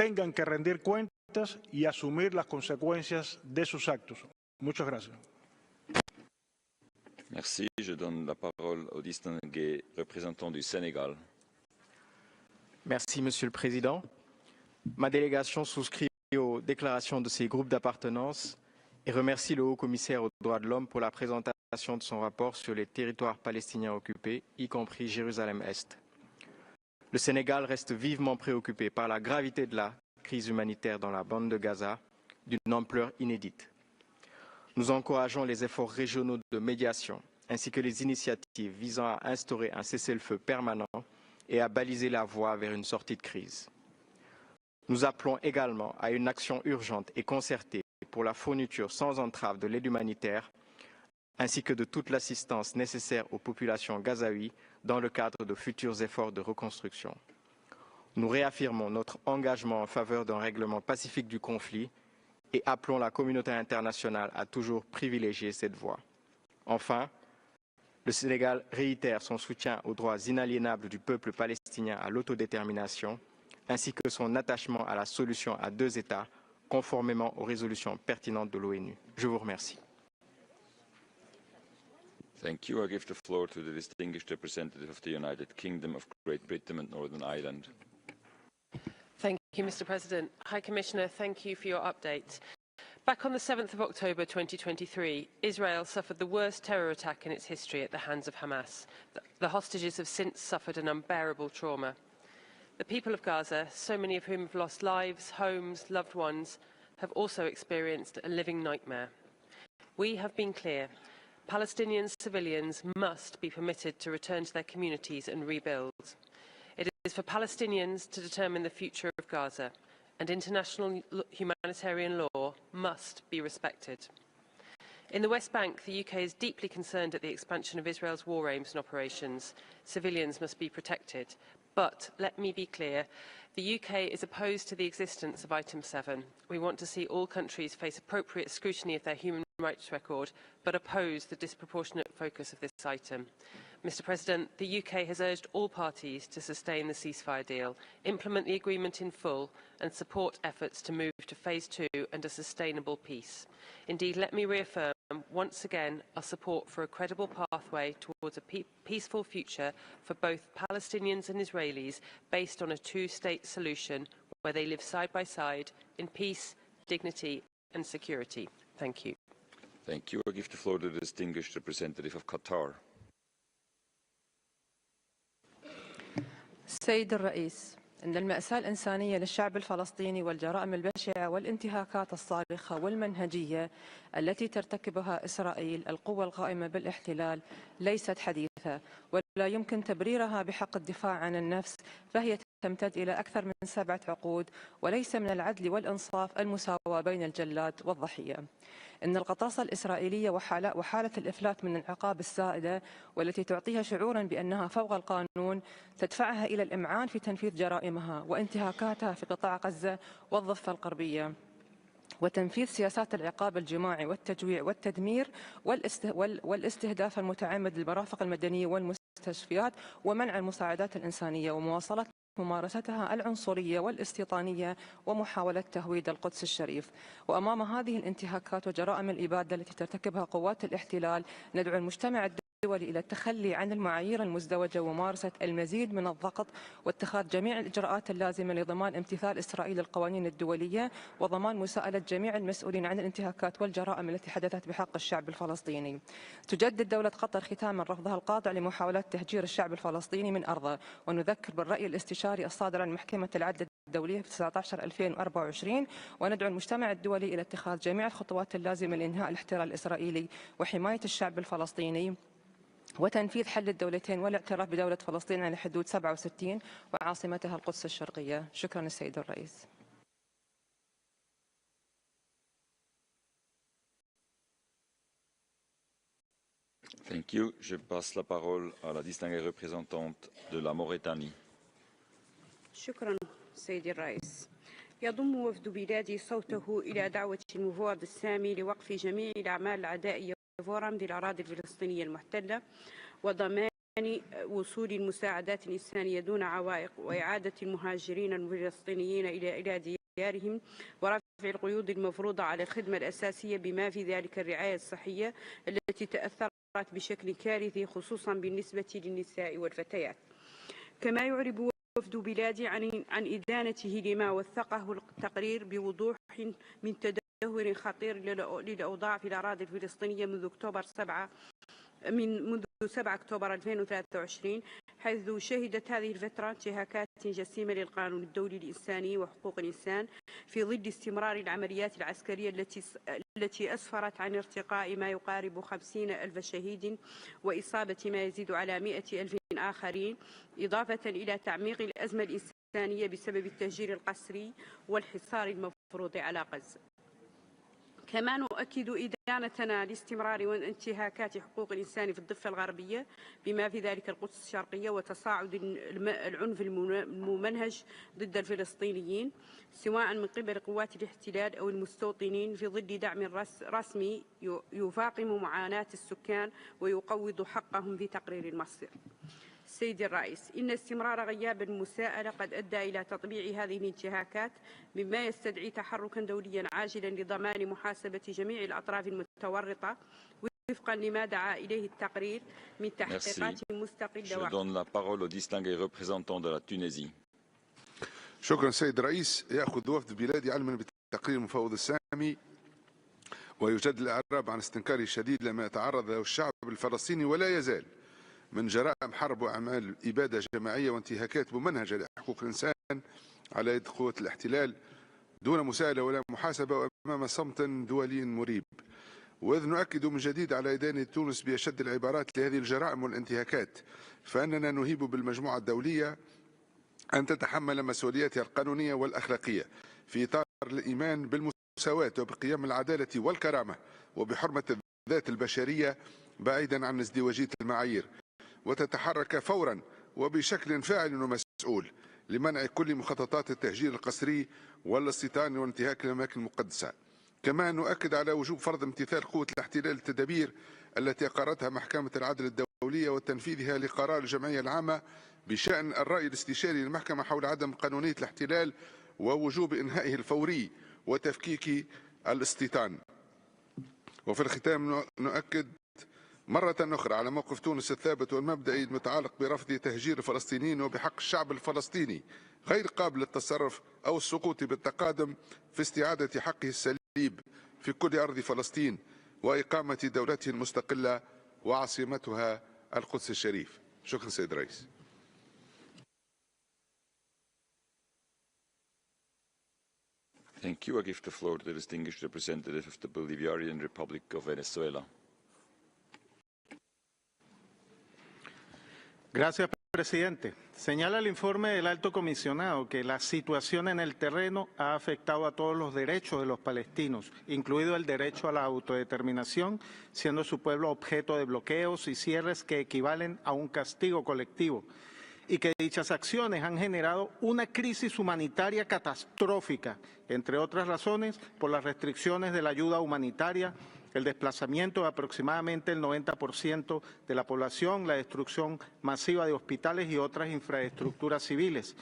tengan que rendir cuentas y asumir las consecuencias de sus actos. Muchas gracias. Merci. Je donne la parole au distingué représentant du Sénégal. Merci, Monsieur le Président. Ma délégation souscrit aux déclarations de ces groupes d'appartenance et remercie le Haut-Commissaire aux droits de l'homme pour la présentation de son rapport sur les territoires palestiniens occupés, y compris Jérusalem-Est. Le Sénégal reste vivement préoccupé par la gravité de la crise humanitaire dans la bande de Gaza, d'une ampleur inédite. Nous encourageons les efforts régionaux de médiation ainsi que les initiatives visant à instaurer un cessez-le-feu permanent et à baliser la voie vers une sortie de crise. Nous appelons également à une action urgente et concertée pour la fourniture sans entrave de l'aide humanitaire ainsi que de toute l'assistance nécessaire aux populations gazaouies dans le cadre de futurs efforts de reconstruction. Nous réaffirmons notre engagement en faveur d'un règlement pacifique du conflit et appelons la communauté internationale à toujours privilégier cette voie. Enfin, le Sénégal réitère son soutien aux droits inaliénables du peuple palestinien à l'autodétermination, ainsi que son attachement à la solution à deux États, conformément aux résolutions pertinentes de l'ONU. Je vous remercie. Thank you. I give the floor to the distinguished representative of the United Kingdom of Great Britain and Northern Ireland. Thank you, Mr. President. High Commissioner, thank you for your update. Back on the 7th of October 2023, Israel suffered the worst terror attack in its history at the hands of Hamas. The hostages have since suffered an unbearable trauma. The people of Gaza, so many of whom have lost lives, homes, loved ones, have also experienced a living nightmare. We have been clear. Palestinian civilians must be permitted to return to their communities and rebuild. It is for Palestinians to determine the future of Gaza, and international humanitarian law must be respected. In the West Bank, the UK is deeply concerned at the expansion of Israel's war aims and operations. Civilians must be protected. But let me be clear, the UK is opposed to the existence of Item 7. We want to see all countries face appropriate scrutiny of their human rights record, but oppose the disproportionate focus of this item. Mr. President, the UK has urged all parties to sustain the ceasefire deal, implement the agreement in full, and support efforts to move to Phase 2 and a sustainable peace. Indeed, let me reaffirm once again our support for a credible pathway towards a peaceful future for both Palestinians and Israelis based on a two-state solution where they live side by side in peace, dignity and security. Thank you. Thank you. I give the floor to the distinguished representative of Qatar. السيد الرئيس، إن المأساة الإنسانية للشعب الفلسطيني والجرائم البشعة والانتهاكات الصارخة والمنهجية التي ترتكبها إسرائيل القوى القائمة بالاحتلال ليست حديثة ولا يمكن تبريرها بحق الدفاع عن النفس، فهي تمتد إلى أكثر من 7 عقود، وليس من العدل والإنصاف المساواة بين الجلاد والضحية. إن القطاصة الإسرائيلية وحالة الإفلات من العقاب السائدة والتي تعطيها شعورا بأنها فوق القانون تدفعها إلى الإمعان في تنفيذ جرائمها وانتهاكاتها في قطاع غزة والضفة الغربية، وتنفيذ سياسات العقاب الجماعي والتجويع والتدمير والاستهداف المتعمد للمرافق المدنية والمستشفيات ومنع المساعدات الإنسانية ومواصلة ممارستها العنصرية والاستيطانية ومحاولة تهويد القدس الشريف. وأمام هذه الانتهاكات وجرائم الإبادة التي ترتكبها قوات الاحتلال ندعو المجتمع الدولي إلى التخلي عن المعايير المزدوجة وممارسة المزيد من الضغط واتخاذ جميع الإجراءات اللازمة لضمان امتثال إسرائيل القوانين الدولية وضمان مساءلة جميع المسؤولين عن الانتهاكات والجرائم التي حدثت بحق الشعب الفلسطيني. تجدد دولة قطر ختاما رفضها القاطع لمحاولات تهجير الشعب الفلسطيني من أرضه، ونذكر بالرأي الاستشاري الصادر عن محكمة العدل الدولية في 19/2024، وندعو المجتمع الدولي إلى اتخاذ جميع الخطوات اللازمة لإنهاء الاحتلال الإسرائيلي وحماية الشعب الفلسطيني وتنفيذ حل الدولتين والاعتراف بدولة فلسطين على حدود 67 وعاصمتها القدس الشرقية. شكرا السيد الرئيس. Thank you. Je passe la parole à la distinguée représentante de la Mauritanie. شكرا سيدي الرئيس. يضم وفد بلادي صوته إلى دعوة المفوض السامي لوقف جميع الأعمال العدائية والفورم بالأراضي الفلسطينية المحتلة وضمان وصول المساعدات الإنسانية دون عوائق وإعادة المهاجرين الفلسطينيين إلى ديارهم ورفع القيود المفروضة على الخدمة الأساسية بما في ذلك الرعاية الصحية التي تأثرت بشكل كارثي خصوصا بالنسبة للنساء والفتيات. كما يعرب وفد بلادي عن إدانته لما وثقه التقرير بوضوح من تدهور خطير للأوضاع في الأراضي الفلسطينية منذ 7 أكتوبر 2023، حيث شهدت هذه الفترة انتهاكات جسيمة للقانون الدولي الإنساني وحقوق الإنسان في ظل استمرار العمليات العسكرية التي أسفرت عن ارتقاء ما يقارب 50,000 شهيد وإصابة ما يزيد على 100,000 آخرين، إضافة إلى تعميق الأزمة الإنسانية بسبب التهجير القسري والحصار المفروض على غزة. كما نؤكد إدانتنا لاستمرار وانتهاكات حقوق الإنسان في الضفة الغربية بما في ذلك القدس الشرقية وتصاعد العنف الممنهج ضد الفلسطينيين سواء من قبل قوات الاحتلال أو المستوطنين في ظل دعم رسمي يفاقم معاناة السكان ويقوض حقهم في تقرير المصير. سيدي الرئيس، إن استمرار غياب المساءلة قد أدى إلى تطبيع هذه الانتهاكات مما يستدعي تحركا دوليا عاجلا لضمان محاسبة جميع الأطراف المتورطة وفقا لما دعا إليه التقرير من تحقيقات مستقلة. Je donne la parole au distingué représentant de la Tunisie. شكرا سيد الرئيس. يأخذ وفد بلادي علما بالتقرير المفوض السامي ويجدد الإعراب عن استنكاره الشديد لما يتعرض له الشعب الفلسطيني ولا يزال من جرائم حرب وأعمال إبادة جماعية وانتهاكات ممنهجة لحقوق الإنسان على يد قوات الاحتلال دون مساءلة ولا محاسبة وأمام صمت دولي مريب. وإذ نؤكد من جديد على إدانة تونس بأشد العبارات لهذه الجرائم والانتهاكات، فإننا نهيب بالمجموعة الدولية أن تتحمل مسؤولياتها القانونية والأخلاقية في إطار الإيمان بالمساواة وبقيم العدالة والكرامة وبحرمة الذات البشرية بعيدا عن ازدواجية المعايير، وتتحرك فورا وبشكل فاعل ومسؤول لمنع كل مخططات التهجير القسري والاستيطان وانتهاك الأماكن المقدسة. كما نؤكد على وجوب فرض امتثال قوة الاحتلال التدابير التي أقرتها محكمة العدل الدولية وتنفيذها لقرار الجمعية العامة بشأن الرأي الاستشاري للمحكمة حول عدم قانونية الاحتلال ووجوب إنهائه الفوري وتفكيك الاستيطان. وفي الختام نؤكد مرة أخرى على موقف تونس الثابت والمبدئي المتعلق برفض تهجير الفلسطينيين وبحق الشعب الفلسطيني غير قابل للتصرف أو السقوط بالتقادم في استعادة حقه السليب في كل أرض فلسطين وإقامة دولته المستقلة وعاصمتها القدس الشريف. شكرا سيد الرئيس. Thank you. I give the floor to the distinguished representative of the Bolivarian Republic of Venezuela. Gracias, presidente. Señala el informe del alto comisionado que la situación en el terreno ha afectado a todos los derechos de los palestinos, incluido el derecho a la autodeterminación, siendo su pueblo objeto de bloqueos y cierres que equivalen a un castigo colectivo, y que dichas acciones han generado una crisis humanitaria catastrófica, entre otras razones por las restricciones de la ayuda humanitaria, el desplazamiento de aproximadamente el 90% de la población, la destrucción masiva de hospitales y otras infraestructuras civiles.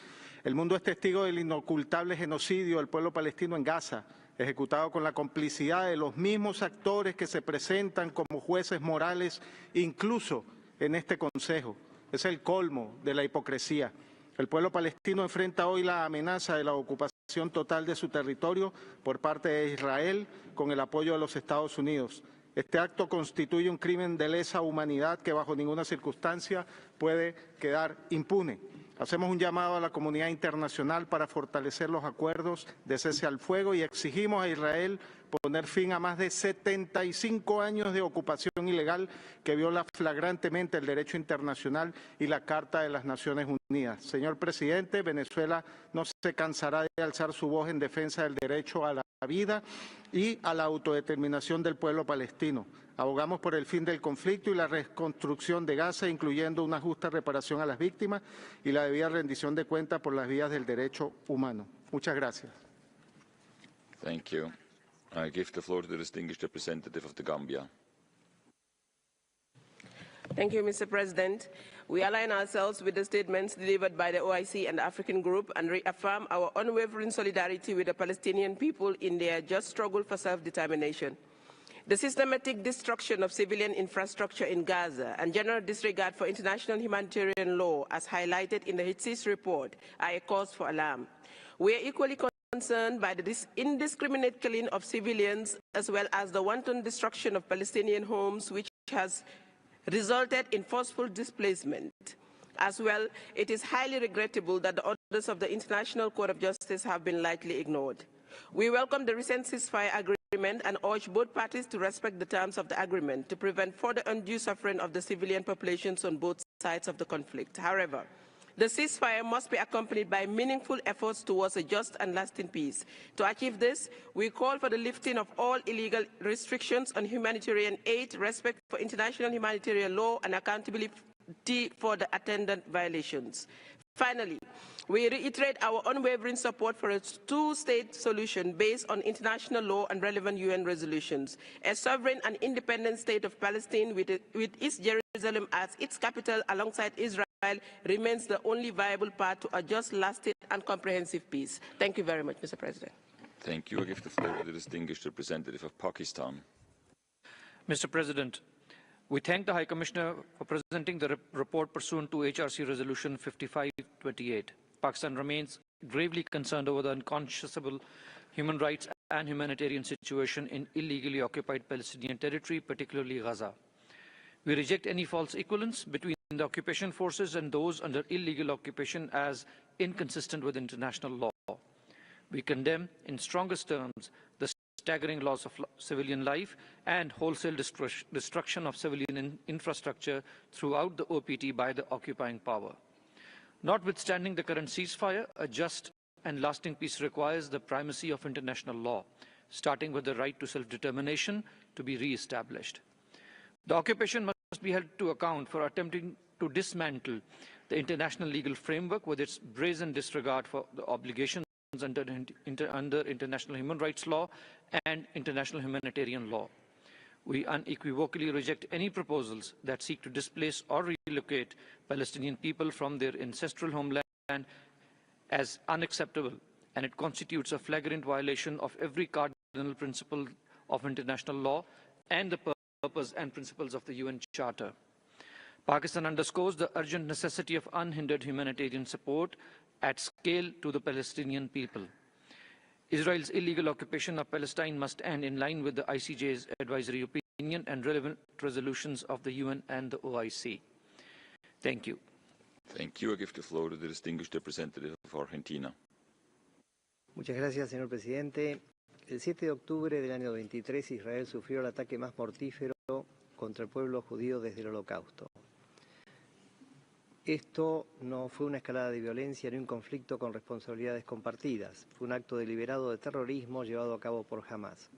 El mundo es testigo del inocultable genocidio del pueblo palestino en Gaza, ejecutado con la complicidad de los mismos actores que se presentan como jueces morales, incluso en este Consejo. Es el colmo de la hipocresía. El pueblo palestino enfrenta hoy la amenaza de la ocupación total de su territorio por parte de Israel con el apoyo de los Estados Unidos. Este acto constituye un crimen de lesa humanidad que bajo ninguna circunstancia puede quedar impune. Hacemos un llamado a la comunidad internacional para fortalecer los acuerdos de cese al fuego y exigimos a Israel poner fin a más de 75 años de ocupación ilegal que viola flagrantemente el derecho internacional y la Carta de las Naciones Unidas. Señor presidente, Venezuela no se cansará de alzar su voz en defensa del derecho a la vida y a la autodeterminación del pueblo palestino. Abogamos por el fin del conflicto y la reconstrucción de Gaza, incluyendo una justa reparación a las víctimas y la debida rendición de cuentas por las vías del derecho humano. Muchas gracias. Thank you. I give the floor to the distinguished representative of the Gambia. Thank you, Mr. President. We align ourselves with the statements delivered by the OIC and the African Group and reaffirm our unwavering solidarity with the Palestinian people in their just struggle for self-determination. The systematic destruction of civilian infrastructure in Gaza and general disregard for international humanitarian law, as highlighted in the HITSIS report, are a cause for alarm. We are equally concerned by the indiscriminate killing of civilians as well as the wanton destruction of Palestinian homes, which has resulted in forceful displacement. As well, it is highly regrettable that the orders of the International Court of Justice have been lightly ignored. We welcome the recent ceasefire agreement and urge both parties to respect the terms of the agreement to prevent further undue suffering of the civilian populations on both sides of the conflict. However, the ceasefire must be accompanied by meaningful efforts towards a just and lasting peace. To achieve this, we call for the lifting of all illegal restrictions on humanitarian aid, respect for international humanitarian law, and accountability for the attendant violations. Finally, we reiterate our unwavering support for a two-state solution based on international law and relevant UN resolutions. A sovereign and independent state of Palestine with East Jerusalem as its capital alongside Israel remains the only viable path to a just, lasting and comprehensive peace. Thank you very much, Mr. President. Thank you. I give the floor to the distinguished representative of Pakistan. Mr. President, we thank the High Commissioner for presenting the report pursuant to HRC Resolution 5528. Pakistan remains gravely concerned over the unconscionable human rights and humanitarian situation in illegally occupied Palestinian territory, particularly Gaza. We reject any false equivalence between the occupation forces and those under illegal occupation as inconsistent with international law. We condemn in strongest terms the staggering loss of civilian life and wholesale destruction of civilian infrastructure throughout the OPT by the occupying power. Notwithstanding the current ceasefire, a just and lasting peace requires the primacy of international law, starting with the right to self-determination to be re-established. The occupation must be held to account for attempting to dismantle the international legal framework with its brazen disregard for the obligations under international human rights law and international humanitarian law. We unequivocally reject any proposals that seek to displace or relocate Palestinian people from their ancestral homeland as unacceptable, and it constitutes a flagrant violation of every cardinal principle of international law and the purpose and principles of the UN Charter. Pakistan underscores the urgent necessity of unhindered humanitarian support at scale to the Palestinian people. Israel's illegal occupation of Palestine must end in line with the ICJ's advisory opinion and relevant resolutions of the UN and the OIC. Thank you. Thank you. I give the floor to the distinguished representative of Argentina. Muchas gracias, señor presidente. El 7 de octubre del año 23, Israel sufrió el ataque más mortífero contra el pueblo judío desde el Holocausto. Esto no fue una escalada de violencia ni un conflicto con responsabilidades compartidas. Fue un acto deliberado de terrorismo llevado a cabo por Hamás.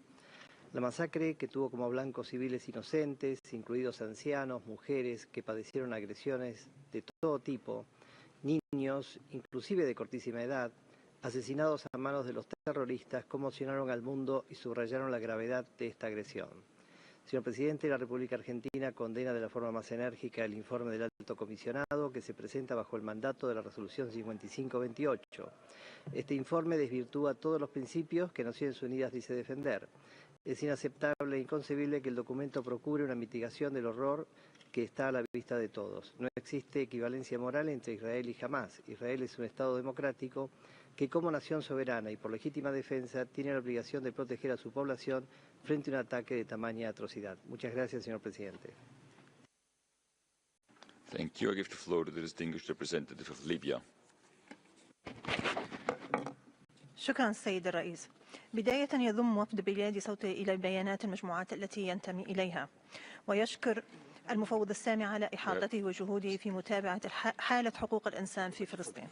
La masacre, que tuvo como blancos civiles inocentes, incluidos ancianos, mujeres que padecieron agresiones de todo tipo, niños, inclusive de cortísima edad, asesinados a manos de los terroristas, conmocionaron al mundo y subrayaron la gravedad de esta agresión. Señor presidente, la República Argentina condena de la forma más enérgica el informe del Alto Comisionado que se presenta bajo el mandato de la Resolución 5528. Este informe desvirtúa todos los principios que Naciones Unidas dice defender. Es inaceptable e inconcebible que el documento procure una mitigación del horror que está a la vista de todos. No existe equivalencia moral entre Israel y Hamás. Israel es un Estado democrático que como nación soberana y por legítima defensa tiene la obligación de proteger a su población frente a un ataque de tamaña atrocidad. Muchas gracias, señor presidente. Thank you. I give the floor to the distinguished representative of Libya. شكرا سيد الرئيس. بداية يضم وفد بلادي صوته إلى بيانات المجموعات التي ينتمي إليها، ويشكر المفوض السامي على إحاطته وجهوده في متابعة حالة حقوق الإنسان في فلسطين.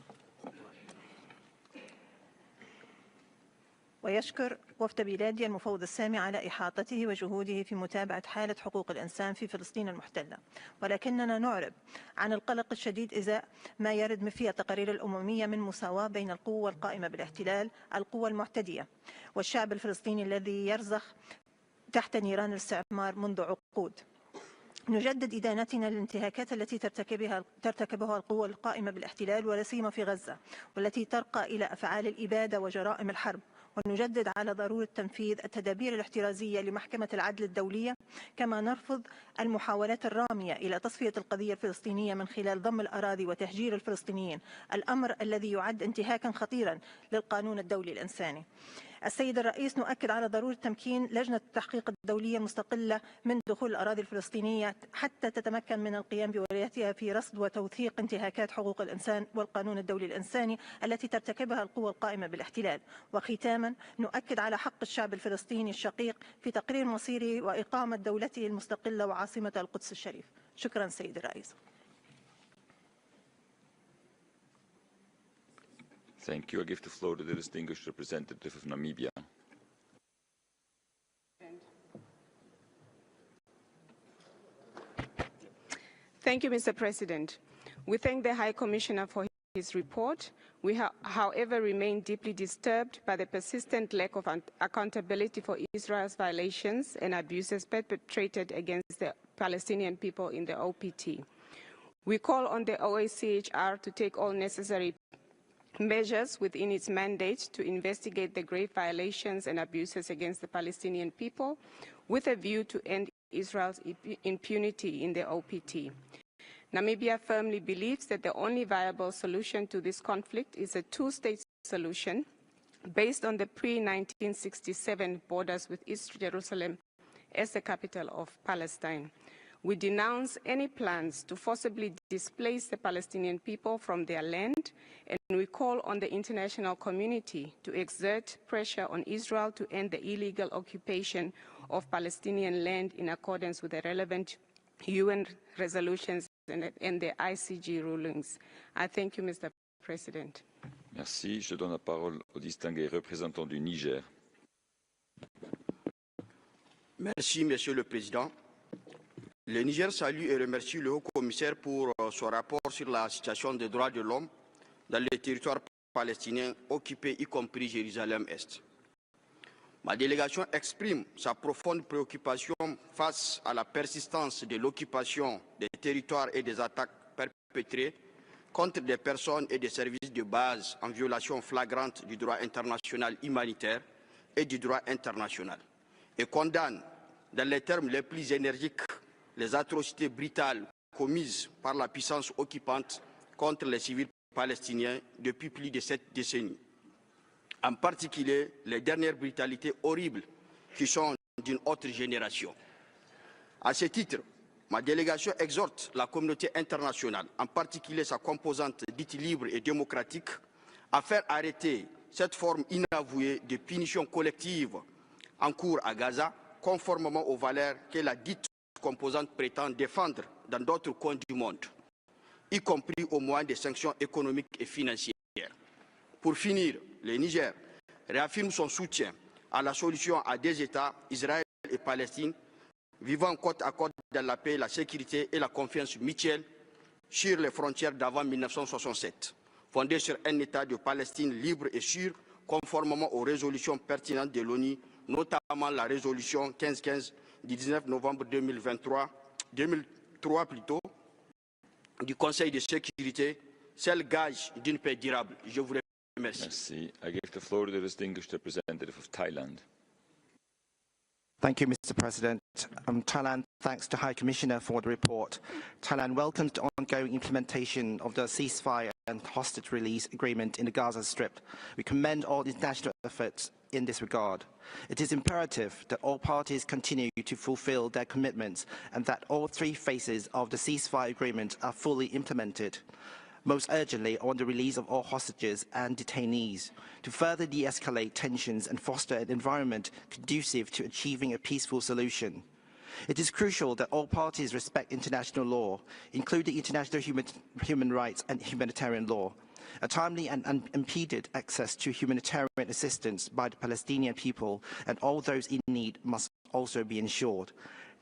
ويشكر وفد بلادي المفوض السامي على إحاطته وجهوده في متابعة حالة حقوق الإنسان في فلسطين المحتلة، ولكننا نعرب عن القلق الشديد إزاء ما يرد في التقارير الأممية من مساواة بين القوة القائمة بالاحتلال، القوة المعتدية، والشعب الفلسطيني الذي يرزخ تحت نيران الاستعمار منذ عقود. نجدد إدانتنا للانتهاكات التي ترتكبها القوى القائمة بالاحتلال ولا سيما في غزة، والتي ترقى إلى أفعال الإبادة وجرائم الحرب. ونجدد على ضرورة تنفيذ التدابير الاحترازية لمحكمة العدل الدولية، كما نرفض المحاولات الرامية إلى تصفية القضية الفلسطينية من خلال ضم الأراضي وتهجير الفلسطينيين، الأمر الذي يعد انتهاكا خطيرا للقانون الدولي الإنساني. السيد الرئيس، نؤكد على ضرورة تمكين لجنة التحقيق الدولية المستقلة من دخول الأراضي الفلسطينية حتى تتمكن من القيام بولايتها في رصد وتوثيق انتهاكات حقوق الإنسان والقانون الدولي الإنساني التي ترتكبها القوى القائمة بالاحتلال. وختاما، نؤكد على حق الشعب الفلسطيني الشقيق في تقرير مصيره وإقامة دولته المستقلة وعاصمة القدس الشريف. شكرا سيد الرئيس. Thank you. I give the floor to the distinguished representative of Namibia. Thank you, Mr. President. We thank the High Commissioner for his report. We, however, remain deeply disturbed by the persistent lack of accountability for Israel's violations and abuses perpetrated against the Palestinian people in the OPT. We call on the OACHR to take all necessary measures within its mandate to investigate the grave violations and abuses against the Palestinian people with a view to end Israel's impunity in the OPT. Namibia firmly believes that the only viable solution to this conflict is a two-state solution based on the pre-1967 borders with East Jerusalem as the capital of Palestine. We denounce any plans to forcibly displace the Palestinian people from their land, and we call on the international community to exert pressure on Israel to end the illegal occupation of Palestinian land in accordance with the relevant UN resolutions and the ICJ rulings. I thank you, Mr. President. Merci. Je donne la parole au distingué représentant du Niger. Merci, Monsieur le Président. Le Niger salue et remercie le Haut-Commissaire pour son rapport sur la situation des droits de l'homme dans les territoires palestiniens occupés, y compris Jérusalem-Est. Ma délégation exprime sa profonde préoccupation face à la persistance de l'occupation des territoires et des attaques perpétrées contre des personnes et des services de base en violation flagrante du droit international humanitaire et du droit international, et condamne dans les termes les plus énergiques les atrocités brutales commises par la puissance occupante contre les civils palestiniens depuis plus de 7 décennies. En particulier, les dernières brutalités horribles qui sont d'une autre génération. À ce titre, ma délégation exhorte la communauté internationale, en particulier sa composante dite libre et démocratique, à faire arrêter cette forme inavouée de punition collective en cours à Gaza, conformément aux valeurs que la dite composante prétend défendre dans d'autres coins du monde, y compris au moyen des sanctions économiques et financières. Pour finir, le Niger réaffirme son soutien à la solution à deux États, Israël et Palestine, vivant côte à côte dans la paix, la sécurité et la confiance mutuelle sur les frontières d'avant 1967, fondée sur un État de Palestine libre et sûr, conformément aux résolutions pertinentes de l'ONU, notamment la résolution 1515 du 19 novembre 2003 du Conseil de sécurité, celle gage d'une paix durable. Je vous remercie. Merci. I give the floor to the distinguished representative of Thailand. Thank you, Mr. President. Thailand thanks to High Commissioner for the report. Thailand welcomes the ongoing implementation of the ceasefire and hostage release agreement in the Gaza Strip. We commend all international efforts in this regard. It is imperative that all parties continue to fulfill their commitments and that all three phases of the ceasefire agreement are fully implemented, most urgently on the release of all hostages and detainees, to further de-escalate tensions and foster an environment conducive to achieving a peaceful solution. It is crucial that all parties respect international law, including international human rights and humanitarian law. A timely and unimpeded access to humanitarian assistance by the Palestinian people and all those in need must also be ensured.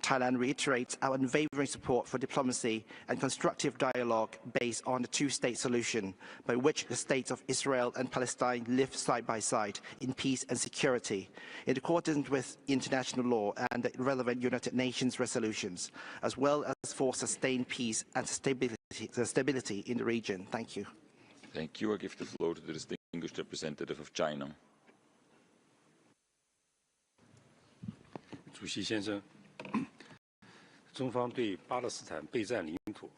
Thailand reiterates our unwavering support for diplomacy and constructive dialogue based on the two-state solution by which the states of Israel and Palestine live side by side in peace and security, in accordance with international law and the relevant United Nations resolutions, as well as for sustained peace and stability in the region. Thank you. Thank you. I give the floor to the distinguished representative of China. 主席先生，中方对巴勒斯坦备占领土，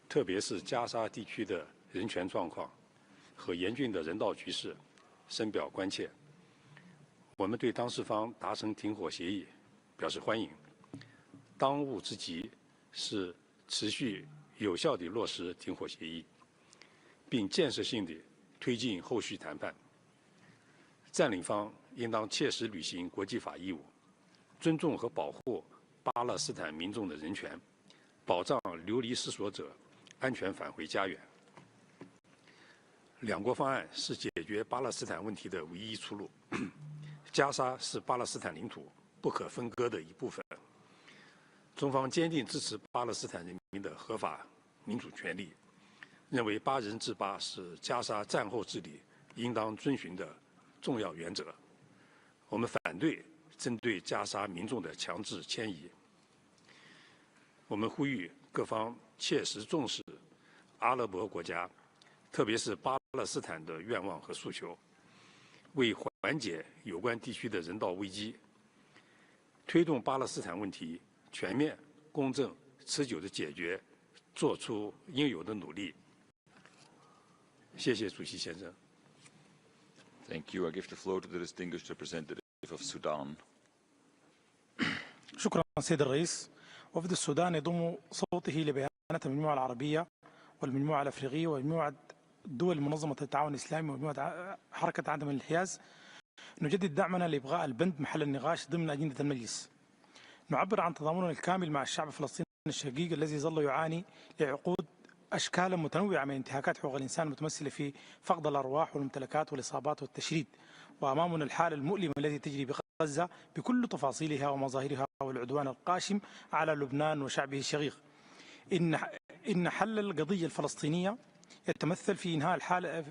特别是加沙地区的人权状况和严峻的人道局势深表关切。我们对当事方达成停火协议表示欢迎。当务之急是持续有效地落实停火协议，并建设性地推进后续谈判。占领方应当切实履行国际法义务，尊重和保护巴勒斯坦民众的人权，保障流离失所者安全返回家园。两国方案是解决巴勒斯坦问题的唯一出路。加沙是巴勒斯坦领土不可分割的一部分。中方坚定支持巴勒斯坦人民的合法民主权利，认为8人制8是加沙战后治理应当遵循的重要原则。我们反对针对加沙民众的强制迁移。我们呼吁各方切实重视阿拉伯国家，特别是巴勒斯坦的愿望和诉求，为缓解有关地区的人道危机，推动巴勒斯坦问题全面、公正、持久的解决，做出应有的努力。谢谢主席先生。Thank you. I give the floor to the distinguished representative of Sudan. شكرا سيد الرئيس. وفد السودان يضم صوته لبيانات المجموعة العربية والمجموعة الأفريقية ومجموعة دول منظمة التعاون الإسلامي ومجموعة حركة عدم الانحياز. نجدد دعمنا لإبقاء البند محل النقاش ضمن أجندة المجلس. نعبر عن تضامننا الكامل مع الشعب الفلسطيني الشقيق الذي ظل يعاني لعقود أشكالا متنوعة من انتهاكات حقوق الإنسان المتمثلة في فقد الأرواح والممتلكات والإصابات والتشريد. وأمامنا الحالة المؤلمة التي تجري بغزة بكل تفاصيلها ومظاهرها والعدوان القاشم على لبنان وشعبه الشقيق. إن حل القضية الفلسطينية يتمثل في إنهاء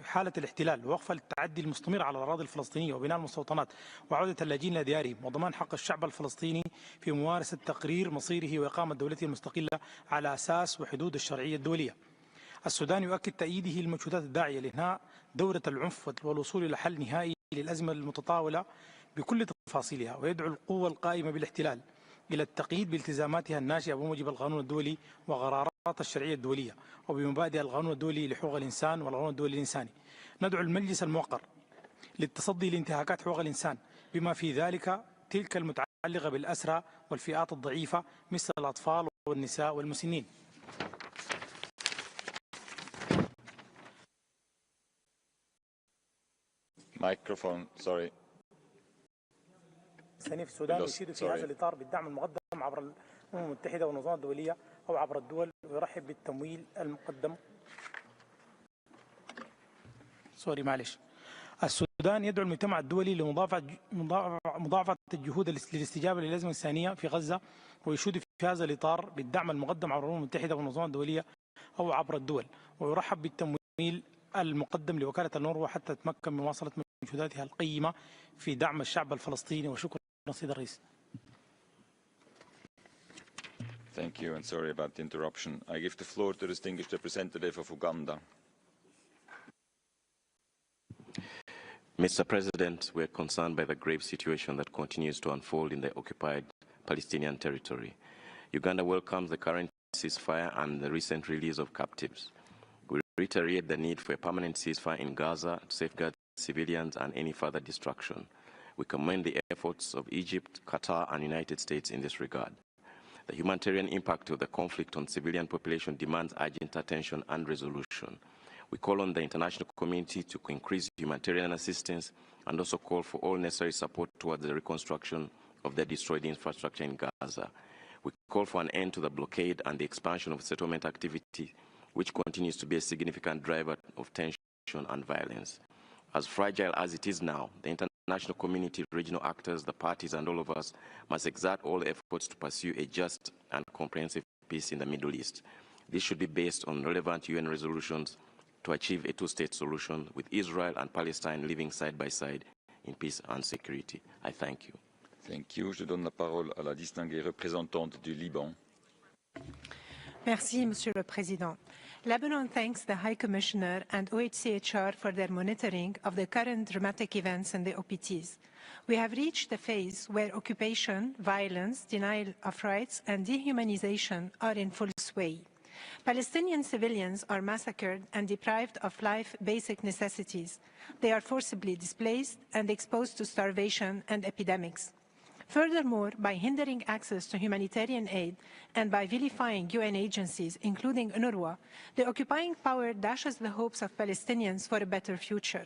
حالة الاحتلال ووقف التعدي المستمر على الأراضي الفلسطينية وبناء المستوطنات وعودة اللاجئين إلى ديارهم وضمان حق الشعب الفلسطيني في ممارسة تقرير مصيره وإقامة دولته المستقلة على أساس وحدود الشرعية الدولية. السودان يؤكد تأييده للمجهودات الداعية لإنهاء دورة العنف والوصول إلى حل نهائي للأزمة المتطاولة بكل تفاصيلها، ويدعو القوى القائمة بالاحتلال إلى التقييد بالتزاماتها الناشئة بموجب القانون الدولي وقرارات الشرعية الدولية وبمبادئ القانون الدولي لحقوق الإنسان والقانون الدولي الإنساني. ندعو المجلس الموقر للتصدي لانتهاكات حقوق الإنسان بما في ذلك تلك المتعلقة بالأسرى والفئات الضعيفة مثل الأطفال والنساء والمسنين. Microphone, sorry. الثاني في السودان يشيد في هذا الإطار بالدعم المقدم عبر الأمم المتحدة والنظام الدولية أو عبر الدول، ويرحب بالتمويل المقدم. السودان يدعو المجتمع الدولي لمضاعفة الجهود للاستجابة للأزمة الإنسانية في غزة، ويشيد في هذا الإطار بالدعم المقدم عبر الأمم المتحدة والنظام الدولية أو عبر الدول، ويرحب بالتمويل المقدم لوكالة النروة حتى تتمكن من مواصلة مجهوداتها القيمة في دعم الشعب الفلسطيني. وشكرا سيد الرئيس. Thank you, and sorry about the interruption. I give the floor to the distinguished representative of Uganda. Mr. President, we are concerned by the grave situation that continues to unfold in the occupied Palestinian territory. Uganda welcomes the current ceasefire and the recent release of captives. We reiterate the need for a permanent ceasefire in Gaza to safeguard civilians and any further destruction. We commend the efforts of Egypt, Qatar, and United States in this regard. The humanitarian impact of the conflict on civilian population demands urgent attention and resolution. We call on the international community to increase humanitarian assistance and also call for all necessary support towards the reconstruction of the destroyed infrastructure in Gaza. We call for an end to the blockade and the expansion of settlement activity, which continues to be a significant driver of tension and violence. As fragile as it is now, the international community, regional actors, the parties, and all of us must exert all efforts to pursue a just and comprehensive peace in the Middle East. This should be based on relevant UN resolutions to achieve a two-state solution with Israel and Palestine living side by side in peace and security. I thank you. Thank you. Je donne la parole à la distinguée représentante du Liban. Merci, Monsieur le Président. Lebanon thanks the High Commissioner and OHCHR for their monitoring of the current dramatic events in the OPTs. We have reached the phase where occupation, violence, denial of rights, and dehumanization are in full sway. Palestinian civilians are massacred and deprived of life basic necessities. They are forcibly displaced and exposed to starvation and epidemics. Furthermore, by hindering access to humanitarian aid and by vilifying UN agencies, including UNRWA, the occupying power dashes the hopes of Palestinians for a better future.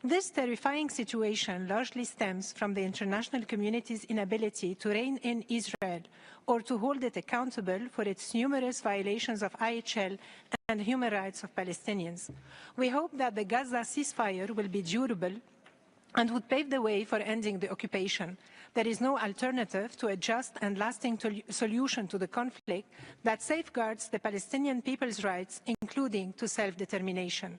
This terrifying situation largely stems from the international community's inability to rein in Israel or to hold it accountable for its numerous violations of IHL and human rights of Palestinians. We hope that the Gaza ceasefire will be durable and would pave the way for ending the occupation. There is no alternative to a just and lasting solution to the conflict that safeguards the Palestinian people's rights, including to self-determination.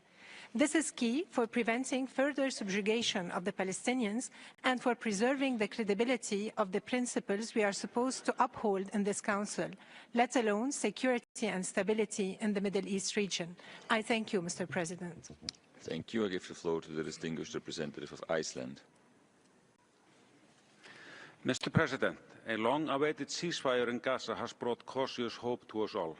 This is key for preventing further subjugation of the Palestinians and for preserving the credibility of the principles we are supposed to uphold in this Council, let alone security and stability in the Middle East region. I thank you, Mr. President. Thank you. I give the floor to the distinguished representative of Iceland. Mr. President, a long-awaited ceasefire in Gaza has brought cautious hope to us all.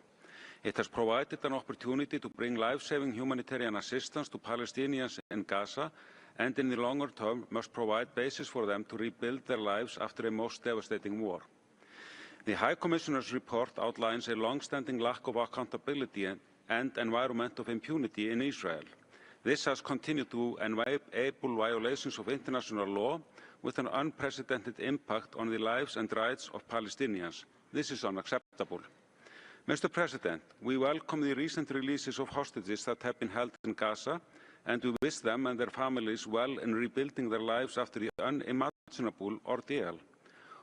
It has provided an opportunity to bring life-saving humanitarian assistance to Palestinians in Gaza and in the longer term must provide basis for them to rebuild their lives after a most devastating war. The High Commissioner's report outlines a long-standing lack of accountability and environment of impunity in Israel. This has continued to enable violations of international law with an unprecedented impact on the lives and rights of Palestinians. This is unacceptable. Mr. President, we welcome the recent releases of hostages that have been held in Gaza, and we wish them and their families well in rebuilding their lives after the unimaginable ordeal.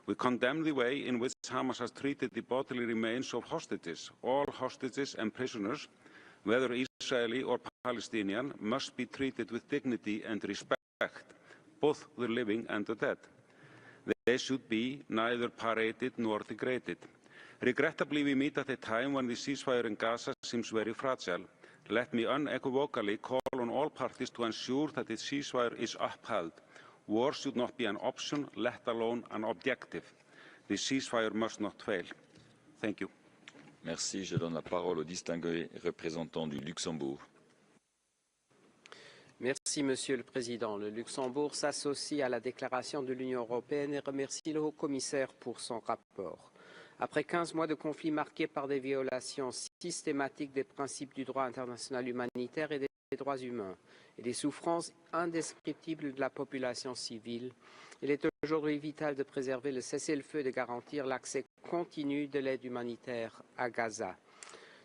We condemn the way in which Hamas has treated the bodily remains of hostages. All hostages and prisoners, whether Israeli or Palestinian, must be treated with dignity and respect, both the living and the dead. They should be neither paraded nor degraded. Regrettably, we meet at a time when the ceasefire in Gaza seems very fragile. Let me unequivocally call on all parties to ensure that the ceasefire is upheld. War should not be an option, let alone an objective. The ceasefire must not fail. Thank you. Merci. Je donne la parole au distingué représentant du Luxembourg. Merci, Monsieur le Président. Le Luxembourg s'associe à la déclaration de l'Union européenne et remercie le Haut-Commissaire pour son rapport. Après 15 mois de conflit marqués par des violations systématiques des principes du droit international humanitaire et des droits humains et des souffrances indescriptibles de la population civile, il est aujourd'hui vital de préserver le cessez-le-feu et de garantir l'accès continu de l'aide humanitaire à Gaza.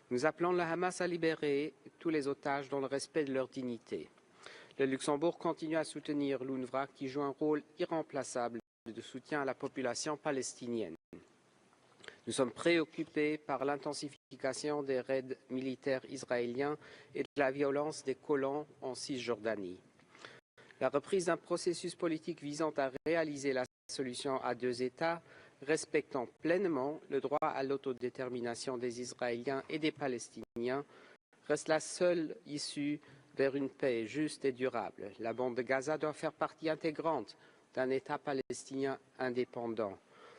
Nous appelons le Hamas à libérer tous les otages dans le respect de leur dignité. Le Luxembourg continue à soutenir l'UNRWA qui joue un rôle irremplaçable de soutien à la population palestinienne. Nous sommes préoccupés par l'intensification des raids militaires israéliens et de la violence des colons en Cisjordanie. La reprise d'un processus politique visant à réaliser la solution à deux États, respectant pleinement le droit à l'autodétermination des Israéliens et des Palestiniens, reste la seule issue vers une paix juste et durable. La bande de Gaza doit faire partie intégrante d'un État palestinien indépendant.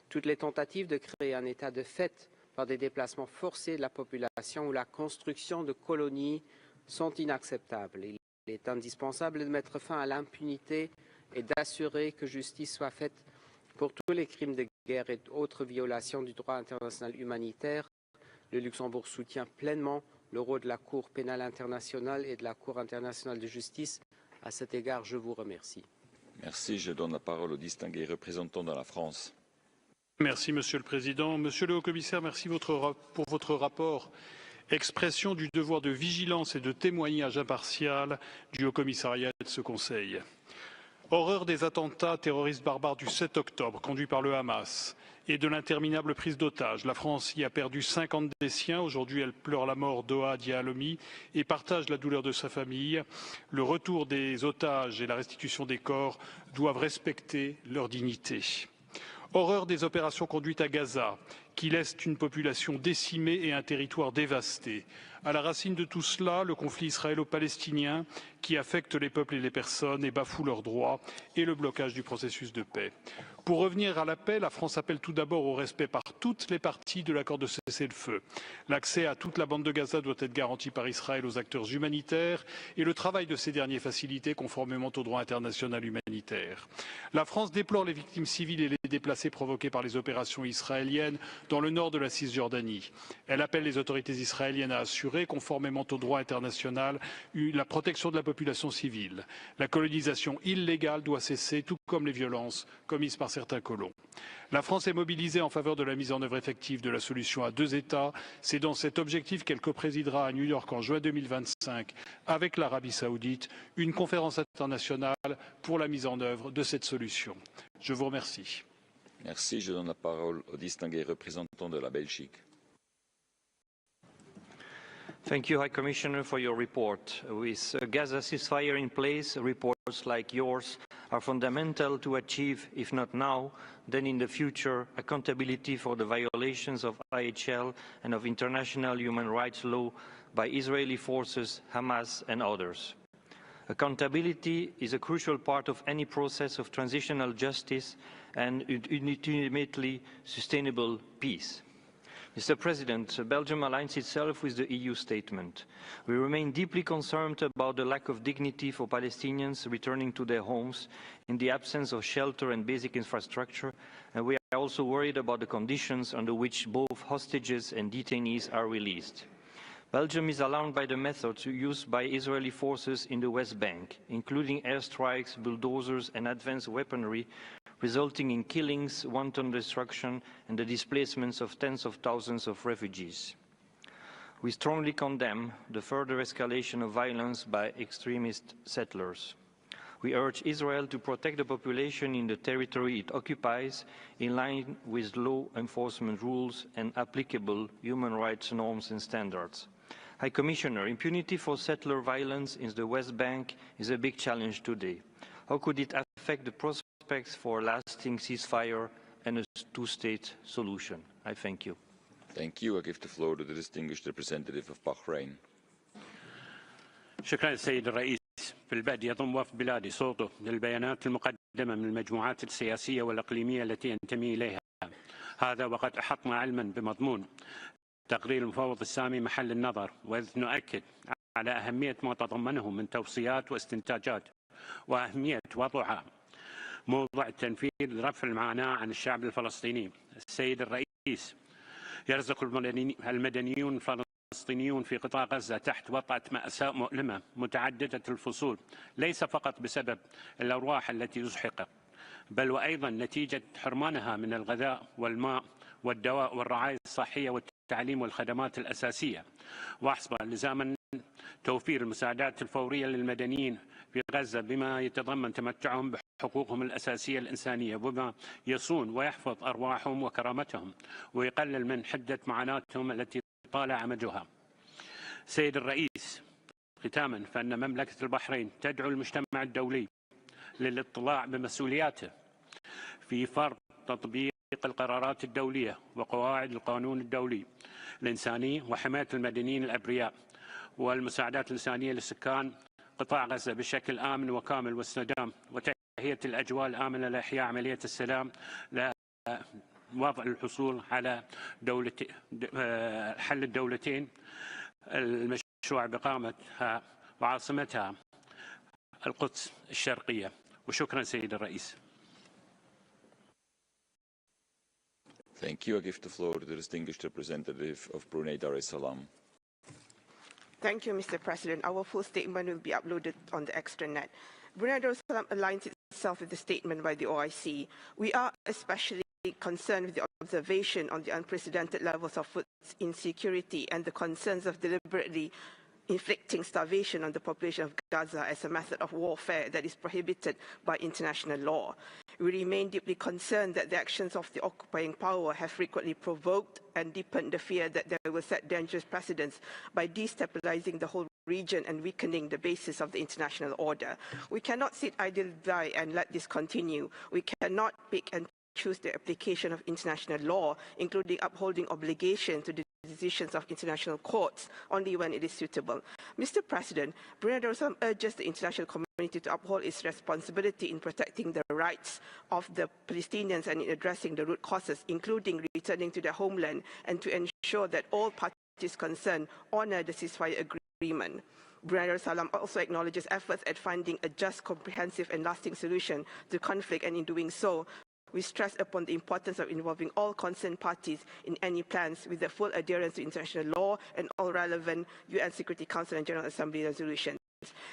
Toutes les tentatives de créer un État de fait par des déplacements forcés de la population ou la construction de colonies sont inacceptables. Il est indispensable de mettre fin à l'impunité et d'assurer que justice soit faite pour tous les crimes de guerre et autres violations du droit international humanitaire. Le Luxembourg soutient pleinement le rôle de la Cour pénale internationale et de la Cour internationale de justice. À cet égard, je vous remercie. Merci. Je donne la parole au distingué représentant de la France. Merci, Monsieur le Président. Monsieur le Haut-Commissaire, merci pour votre rapport, expression du devoir de vigilance et de témoignage impartial du Haut-Commissariat de ce Conseil. Horreur des attentats terroristes barbares du 7 octobre conduits par le Hamas et de l'interminable prise d'otages. La France y a perdu 50 des siens. Aujourd'hui, elle pleure la mort d'Oa Dialomi et partage la douleur de sa famille. Le retour des otages et la restitution des corps doivent respecter leur dignité. Horreur des opérations conduites à Gaza, qui laissent une population décimée et un territoire dévasté. À la racine de tout cela, le conflit israélo-palestinien qui affecte les peuples et les personnes et bafoue leurs droits et le blocage du processus de paix. Pour revenir à la paix, la France appelle tout d'abord au respect par toutes les parties de l'accord de cessez-le-feu. L'accès à toute la bande de Gaza doit être garanti par Israël aux acteurs humanitaires et le travail de ces derniers facilité conformément au droit international humanitaire. La France déplore les victimes civiles et les déplacés provoqués par les opérations israéliennes dans le nord de la Cisjordanie. Elle appelle les autorités israéliennes à assurer, conformément au droit international, la protection de la population civile. La colonisation illégale doit cesser, tout comme les violences commises par certains colons. La France est mobilisée en faveur de la mise en œuvre effective de la solution à deux États. C'est dans cet objectif qu'elle coprésidera à New York en juin 2025 avec l'Arabie saoudite une conférence internationale pour la mise en œuvre de cette solution. Je vous remercie. Merci. Je donne la parole au distingué représentant de la Belgique. Thank you, High Commissioner, for your report. With Gaza ceasefire in place, reports like yours are fundamental to achieve, if not now, then in the future, accountability for the violations of IHL and of international human rights law by Israeli forces, Hamas and others. Accountability is a crucial part of any process of transitional justice and ultimately sustainable peace. Mr. President, Belgium aligns itself with the EU statement. We remain deeply concerned about the lack of dignity for Palestinians returning to their homes in the absence of shelter and basic infrastructure, and we are also worried about the conditions under which both hostages and detainees are released. Belgium is alarmed by the methods used by Israeli forces in the West Bank, including airstrikes, bulldozers and advanced weaponry, resulting in killings, wanton destruction and the displacements of tens of thousands of refugees. We strongly condemn the further escalation of violence by extremist settlers. We urge Israel to protect the population in the territory it occupies in line with law enforcement rules and applicable human rights norms and standards. High Commissioner, impunity for settler violence in the West Bank is a big challenge today. How could it affect the prospects for a lasting ceasefire and a two-state solution? I thank you. Thank you. I give the floor to the distinguished representative of Bahrain. شكرا سيد الرئيس. في البدء يضم وفد بلادي صوته للبيانات المقدمة من المجموعات السياسية والإقليمية التي ينتمي إليها. هذا وقد أحطنا علما بمضمون تقرير المفوض السامي محل النظر، وإذ نؤكد على أهمية ما تضمنه من توصيات واستنتاجات وأهمية وضعها موضع التنفيذ لرفع المعاناة عن الشعب الفلسطيني. السيد الرئيس، يرزق المدنيون الفلسطينيون في قطاع غزة تحت وطأة مأساة مؤلمة متعددة الفصول، ليس فقط بسبب الأرواح التي أزحقت، بل وأيضا نتيجة حرمانها من الغذاء والماء والدواء والرعاية الصحية والتعليم والخدمات الأساسية، وحسب لزاما توفير المساعدات الفورية للمدنيين في غزة بما يتضمن تمتعهم بحقوقهم الأساسية الإنسانية، وبما يصون ويحفظ أرواحهم وكرامتهم ويقلل من حدة معاناتهم التي طال عمجها. سيد الرئيس، ختاما فإن مملكة البحرين تدعو المجتمع الدولي للاطلاع بمسؤولياته في فرض تطبيق القرارات الدولية وقواعد القانون الدولي الإنساني وحماية المدنيين الأبرياء والمساعدات الإنسانية لسكان قطاع غزة بشكل آمن وكامل واستدام، وتهيئة الأجواء الآمنة لإحياء عملية السلام لوضع الحصول على حل الدولتين المشروع بقامتها وعاصمتها القدس الشرقية. وشكرا سيد الرئيس. Thank you. I give the floor to the distinguished representative of Brunei Dar es Salaam. Thank you, Mr. President. Our full statement will be uploaded on the extranet. Brunei Dar es Salaam aligns itself with the statement by the OIC. We are especially concerned with the observation on the unprecedented levels of food insecurity and the concerns of deliberately inflicting starvation on the population of Gaza as a method of warfare that is prohibited by international law. We remain deeply concerned that the actions of the occupying power have frequently provoked and deepened the fear that they will set dangerous precedents by destabilizing the whole region and weakening the basis of the international order. We cannot sit idly by and let this continue. We cannot pick and choose the application of international law, including upholding obligation to the decisions of international courts only when it is suitable. Mr. President, Brunei and Ireland urges the international community to uphold its responsibility in protecting the rights of the Palestinians and in addressing the root causes, including returning to their homeland, and to ensure that all parties concerned honor the ceasefire agreement. Brunei and Ireland also acknowledges efforts at finding a just, comprehensive and lasting solution to conflict, and in doing so, we stress upon the importance of involving all concerned parties in any plans with the full adherence to international law and all relevant UN Security Council and General Assembly resolutions.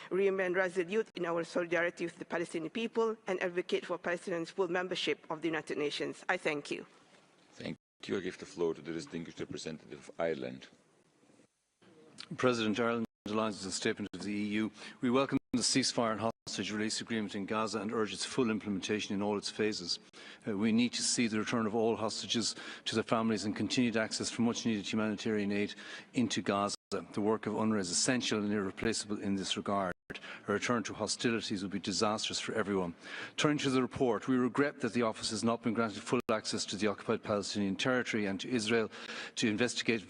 We remain resolute in our solidarity with the Palestinian people and advocate for Palestinians' full membership of the United Nations. I thank you. Thank you. I give the floor to the distinguished representative of Ireland. President, Ireland aligns with the statement of the EU. We welcome the ceasefire and hostage release agreement in Gaza and urge its full implementation in all its phases. We need to see the return of all hostages to their families and continued access for much-needed humanitarian aid into Gaza. The work of UNRWA is essential and irreplaceable in this regard. A return to hostilities would be disastrous for everyone. Turning to the report, we regret that the office has not been granted full access to the occupied Palestinian territory and to Israel to investigate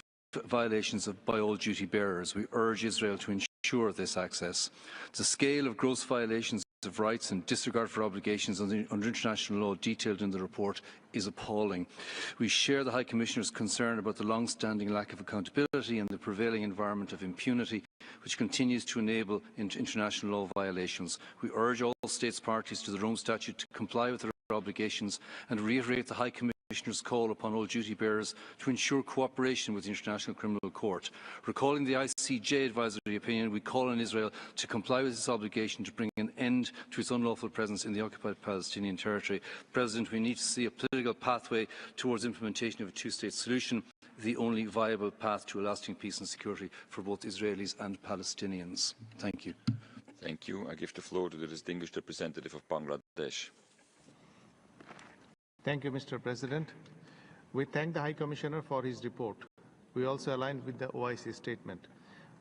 violations by all duty bearers. We urge Israel to ensure this access. The scale of gross violations of rights and disregard for obligations under international law detailed in the report is appalling. We share the High Commissioner's concern about the long-standing lack of accountability and the prevailing environment of impunity which continues to enable international law violations. We urge all states parties to the Rome Statute to comply with their obligations and reiterate the High Commissioner's call upon all duty bearers to ensure cooperation with the International Criminal Court. Recalling the ICJ advisory opinion, we call on Israel to comply with its obligation to bring an end to its unlawful presence in the occupied Palestinian territory. President, we need to see a political pathway towards implementation of a two-state solution, the only viable path to a lasting peace and security for both Israelis and Palestinians. Thank you. Thank you. I give the floor to the distinguished representative of Bangladesh. Thank you, Mr. President. We thank the High Commissioner for his report. We also align with the OIC statement.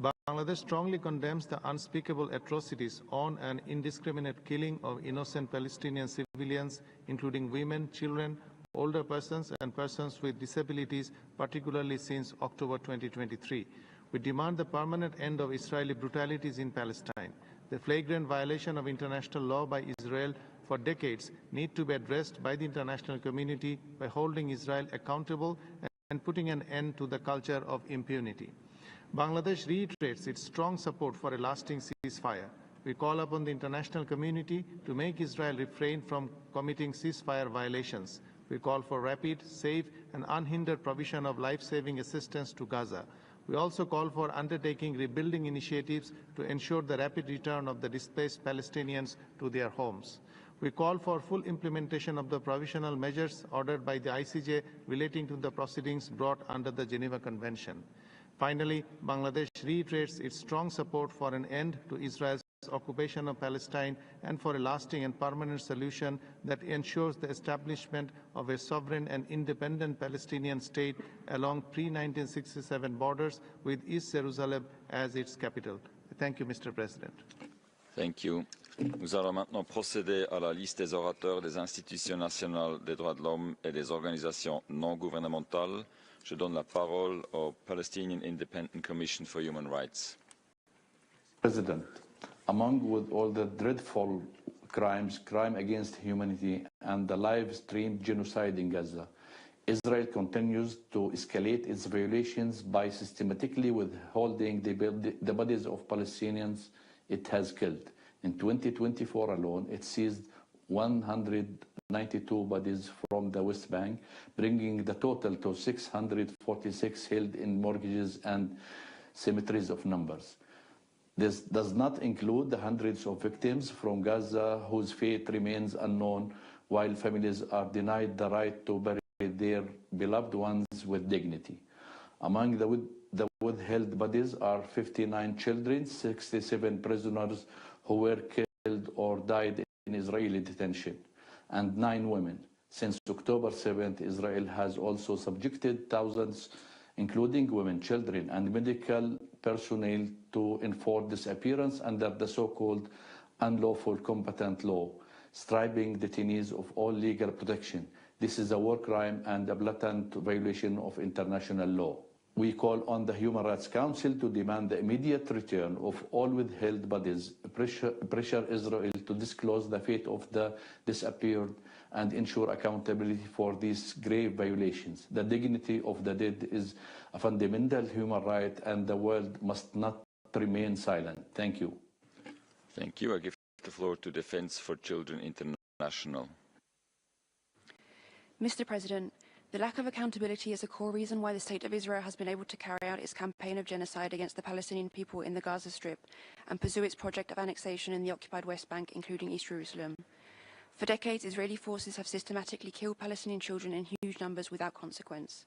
Bangladesh strongly condemns the unspeakable atrocities on and indiscriminate killing of innocent Palestinian civilians, including women, children, older persons and persons with disabilities, particularly since October 2023. We demand the permanent end of Israeli brutalities in Palestine. The flagrant violation of international law by Israel for decades need to be addressed by the international community by holding Israel accountable and putting an end to the culture of impunity. Bangladesh reiterates its strong support for a lasting ceasefire. We call upon the international community to make Israel refrain from committing ceasefire violations. We call for rapid, safe, and unhindered provision of life-saving assistance to Gaza. We also call for undertaking rebuilding initiatives to ensure the rapid return of the displaced Palestinians to their homes. We call for full implementation of the provisional measures ordered by the ICJ relating to the proceedings brought under the Geneva Convention. Finally, Bangladesh reiterates its strong support for an end to Israel's occupation of Palestine and for a lasting and permanent solution that ensures the establishment of a sovereign and independent Palestinian state along pre-1967 borders with East Jerusalem as its capital. Thank you, Mr. President. Thank you. Nous allons maintenant procéder à la liste des orateurs des institutions nationales des droits de l'homme et des organisations non gouvernementales. Je donne la parole au Palestinian Independent Commission for Human Rights. President, among with all the dreadful crimes, crime against humanity, and the live-stream genocide in Gaza, Israel continues to escalate its violations by systematically withholding the bodies of Palestinians it has killed. In 2024 alone, it seized 192 bodies from the West Bank, bringing the total to 646 held in mortgages and cemeteries of numbers. This does not include the hundreds of victims from Gaza whose fate remains unknown, while families are denied the right to bury their beloved ones with dignity. Among the the withheld bodies are 59 children, 67 prisoners who were killed or died in Israeli detention, and 9 women. Since October 7th, Israel has also subjected thousands, including women, children, and medical personnel to enforced disappearance under the so-called unlawful combatant law, stripping detainees of all legal protection. This is a war crime and a blatant violation of international law. We call on the Human Rights Council to demand the immediate return of all withheld bodies, pressure Israel to disclose the fate of the disappeared, and ensure accountability for these grave violations. The dignity of the dead is a fundamental human right, and the world must not remain silent. Thank you. Thank you. I give the floor to Defense for Children International. Mr. President, the lack of accountability is a core reason why the State of Israel has been able to carry out its campaign of genocide against the Palestinian people in the Gaza Strip and pursue its project of annexation in the occupied West Bank, including East Jerusalem. For decades, Israeli forces have systematically killed Palestinian children in huge numbers without consequence.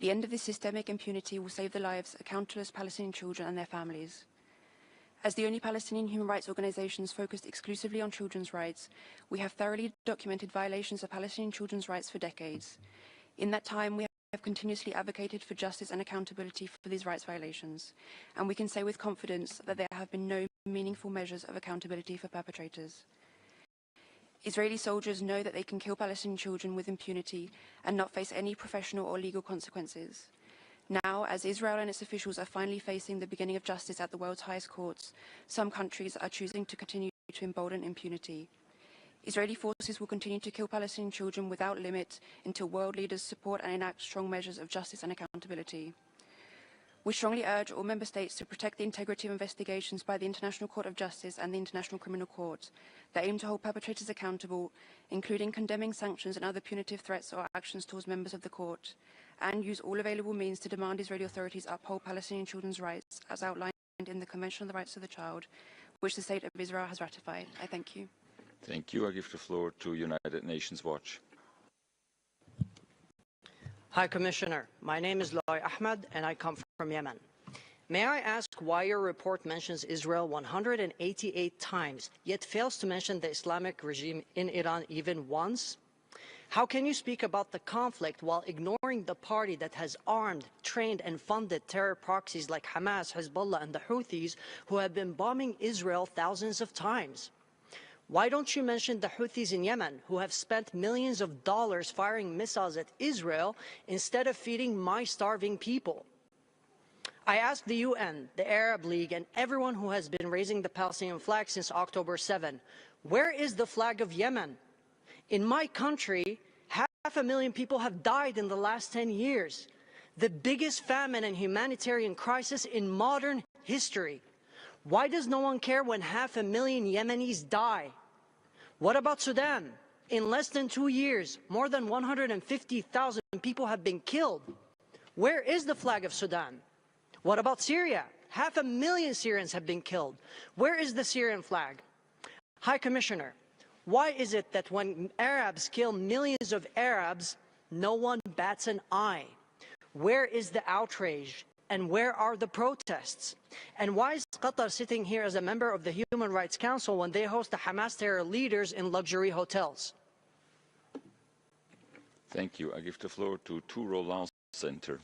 The end of this systemic impunity will save the lives of countless Palestinian children and their families. As the only Palestinian human rights organizations focused exclusively on children's rights, we have thoroughly documented violations of Palestinian children's rights for decades. In that time, we have continuously advocated for justice and accountability for these rights violations, and we can say with confidence that there have been no meaningful measures of accountability for perpetrators. Israeli soldiers know that they can kill Palestinian children with impunity and not face any professional or legal consequences. Now, as Israel and its officials are finally facing the beginning of justice at the world's highest courts, some countries are choosing to continue to embolden impunity. Israeli forces will continue to kill Palestinian children without limit until world leaders support and enact strong measures of justice and accountability. We strongly urge all member states to protect the integrity of investigations by the International Court of Justice and the International Criminal Court that aim to hold perpetrators accountable, including condemning sanctions and other punitive threats or actions towards members of the court, and use all available means to demand Israeli authorities uphold Palestinian children's rights as outlined in the Convention on the Rights of the Child, which the State of Israel has ratified. I thank you. Thank you. I give the floor to United Nations Watch. High Commissioner, my name is Loy Ahmed and I come from Yemen. May I ask why your report mentions Israel 188 times, yet fails to mention the Islamic regime in Iran even once? How can you speak about the conflict while ignoring the party that has armed, trained, and funded terror proxies like Hamas, Hezbollah, and the Houthis, who have been bombing Israel thousands of times? Why don't you mention the Houthis in Yemen, who have spent millions of dollars firing missiles at Israel instead of feeding my starving people? I ask the UN, the Arab League, and everyone who has been raising the Palestinian flag since October 7, where is the flag of Yemen? In my country, 500,000 people have died in the last 10 years, the biggest famine and humanitarian crisis in modern history. Why does no one care when 500,000 Yemenis die? What about Sudan? In less than 2 years, more than 150,000 people have been killed. Where is the flag of Sudan? What about Syria? 500,000 Syrians have been killed. Where is the Syrian flag? High Commissioner, why is it that when Arabs kill millions of Arabs, no one bats an eye? Where is the outrage? And where are the protests? And why is Qatar sitting here as a member of the Human Rights Council when they host the Hamas terror leaders in luxury hotels? Thank you. I give the floor to Roland Center.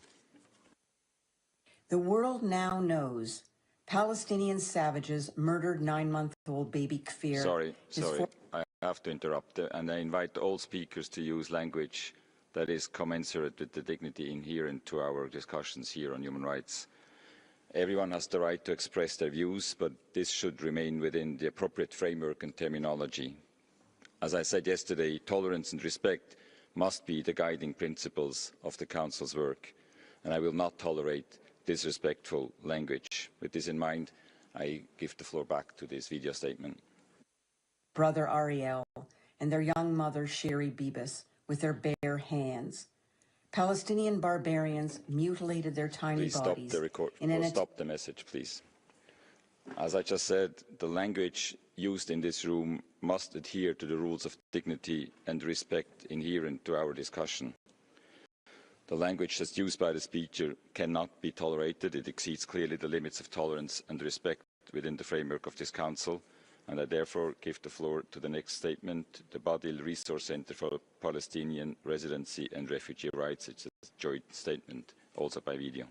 The world now knows Palestinian savages murdered 9-month-old baby Kfir. Sorry. I have to interrupt, and I invite all speakers to use language that is commensurate with the dignity inherent to our discussions here on human rights. Everyone has the right to express their views, but this should remain within the appropriate framework and terminology. As I said yesterday, tolerance and respect must be the guiding principles of the Council's work, and I will not tolerate disrespectful language. With this in mind, I give the floor back to this video statement. Brother Ariel and their young mother Sherry Bibas with their bare hands. Palestinian barbarians mutilated their tiny bodies. Stop the message, please. As I just said, the language used in this room must adhere to the rules of dignity and respect inherent to our discussion. The language that's used by the speaker cannot be tolerated. It exceeds clearly the limits of tolerance and respect within the framework of this Council, and I therefore give the floor to the next statement, the Badil Resource Center for Palestinian Residency and Refugee Rights. It's a joint statement, also by video.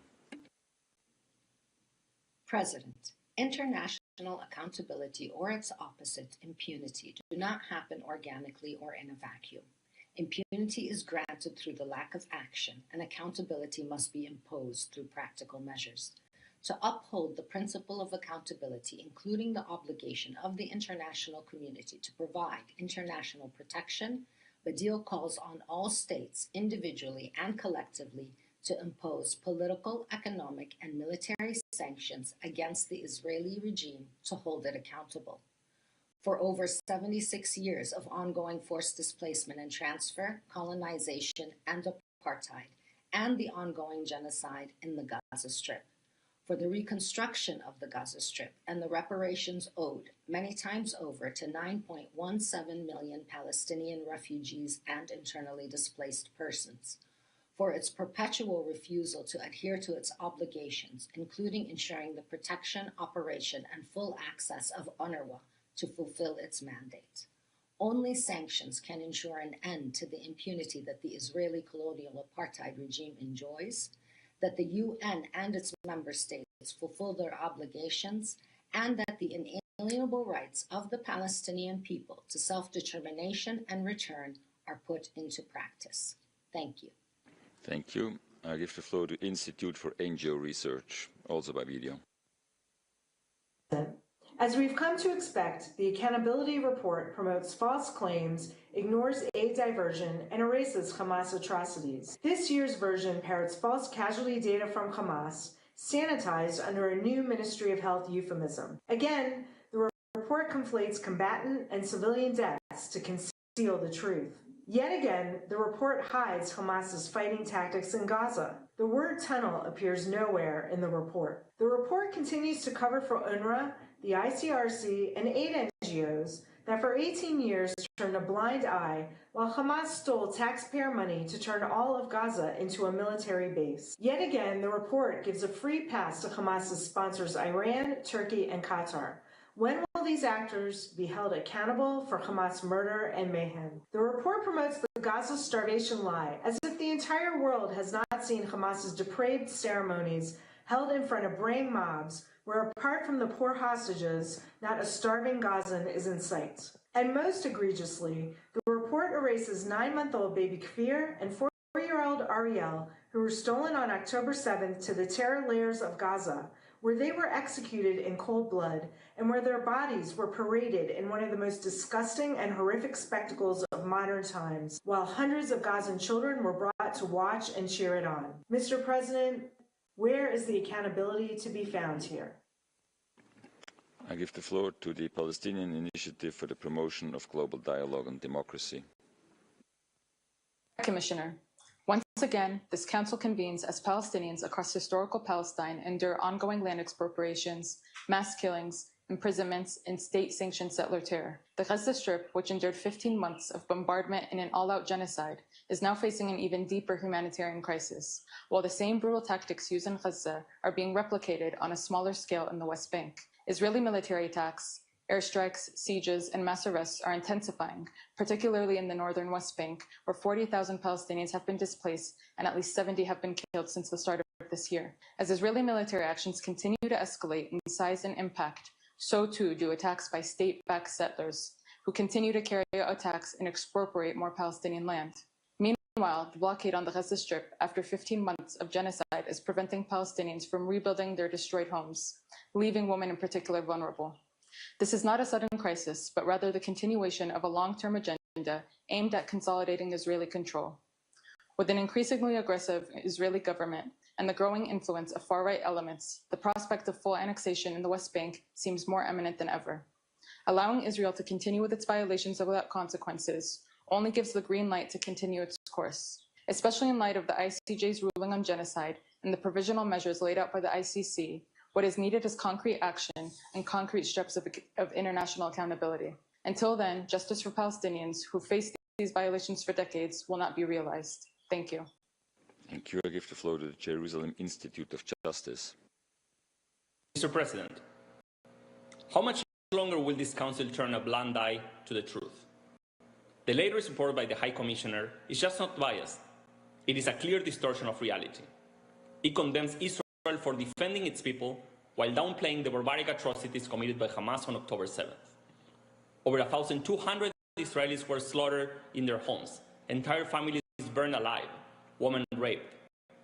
President, international accountability or its opposite, impunity, do not happen organically or in a vacuum. Impunity is granted through the lack of action, and accountability must be imposed through practical measures. To uphold the principle of accountability, including the obligation of the international community to provide international protection, the deal calls on all states, individually and collectively, to impose political, economic, and military sanctions against the Israeli regime to hold it accountable. For over 76 years of ongoing forced displacement and transfer, colonization, and apartheid, and the ongoing genocide in the Gaza Strip. For the reconstruction of the Gaza Strip and the reparations owed many times over to 9.17 million Palestinian refugees and internally displaced persons. For its perpetual refusal to adhere to its obligations, including ensuring the protection, operation, and full access of UNRWA to fulfill its mandate. Only sanctions can ensure an end to the impunity that the Israeli colonial apartheid regime enjoys, that the UN and its member states fulfill their obligations, and that the inalienable rights of the Palestinian people to self-determination and return are put into practice. Thank you. Thank you. I give the floor to Institute for NGO Research, also by video. As we've come to expect, the Accountability Report promotes false claims, ignores aid diversion, and erases Hamas atrocities. This year's version parrots false casualty data from Hamas, sanitized under a new Ministry of Health euphemism. Again, the report conflates combatant and civilian deaths to conceal the truth. Yet again, the report hides Hamas's fighting tactics in Gaza. The word tunnel appears nowhere in the report. The report continues to cover for UNRWA, the ICRC, and 8 NGOs that for 18 years turned a blind eye while Hamas stole taxpayer money to turn all of Gaza into a military base. Yet again, the report gives a free pass to Hamas's sponsors Iran, Turkey, and Qatar. When will these actors be held accountable for Hamas murder and mayhem? The report promotes the Gaza starvation lie, as if the entire world has not seen Hamas's depraved ceremonies held in front of braying mobs, where apart from the poor hostages, not a starving Gazan is in sight. And most egregiously, the report erases 9-month-old baby Kfir and 4-year-old Ariel, who were stolen on October 7th to the terror layers of Gaza, where they were executed in cold blood and where their bodies were paraded in one of the most disgusting and horrific spectacles of modern times, while hundreds of Gazan children were brought to watch and cheer it on. Mr. President, where is the accountability to be found here? I give the floor to the Palestinian Initiative for the Promotion of Global Dialogue and Democracy. Commissioner, once again, this council convenes as Palestinians across historical Palestine endure ongoing land expropriations, mass killings, imprisonments, and state-sanctioned settler terror. The Gaza Strip, which endured 15 months of bombardment and an all-out genocide, is now facing an even deeper humanitarian crisis, while the same brutal tactics used in Gaza are being replicated on a smaller scale in the West Bank. Israeli military attacks, airstrikes, sieges, and mass arrests are intensifying, particularly in the northern West Bank, where 40,000 Palestinians have been displaced and at least 70 have been killed since the start of this year. As Israeli military actions continue to escalate in size and impact, so too do attacks by state-backed settlers, who continue to carry out attacks and expropriate more Palestinian land. Meanwhile, the blockade on the Gaza Strip after 15 months of genocide is preventing Palestinians from rebuilding their destroyed homes, leaving women in particular vulnerable. This is not a sudden crisis, but rather the continuation of a long-term agenda aimed at consolidating Israeli control. With an increasingly aggressive Israeli government and the growing influence of far-right elements, the prospect of full annexation in the West Bank seems more imminent than ever. Allowing Israel to continue with its violations without consequences only gives the green light to continue its course, especially in light of the ICJ's ruling on genocide and the provisional measures laid out by the ICC. What is needed is concrete action and concrete steps of international accountability. Until then, justice for Palestinians who face these violations for decades will not be realized. Thank you. Thank you. I give the floor to the Jerusalem Institute of Justice. Mr. President, how much longer will this Council turn a blind eye to the truth? The latest report by the High Commissioner is just not biased. It is a clear distortion of reality. It condemns Israel for defending its people while downplaying the barbaric atrocities committed by Hamas on October 7th. Over 1,200 Israelis were slaughtered in their homes, entire families burned alive, women raped,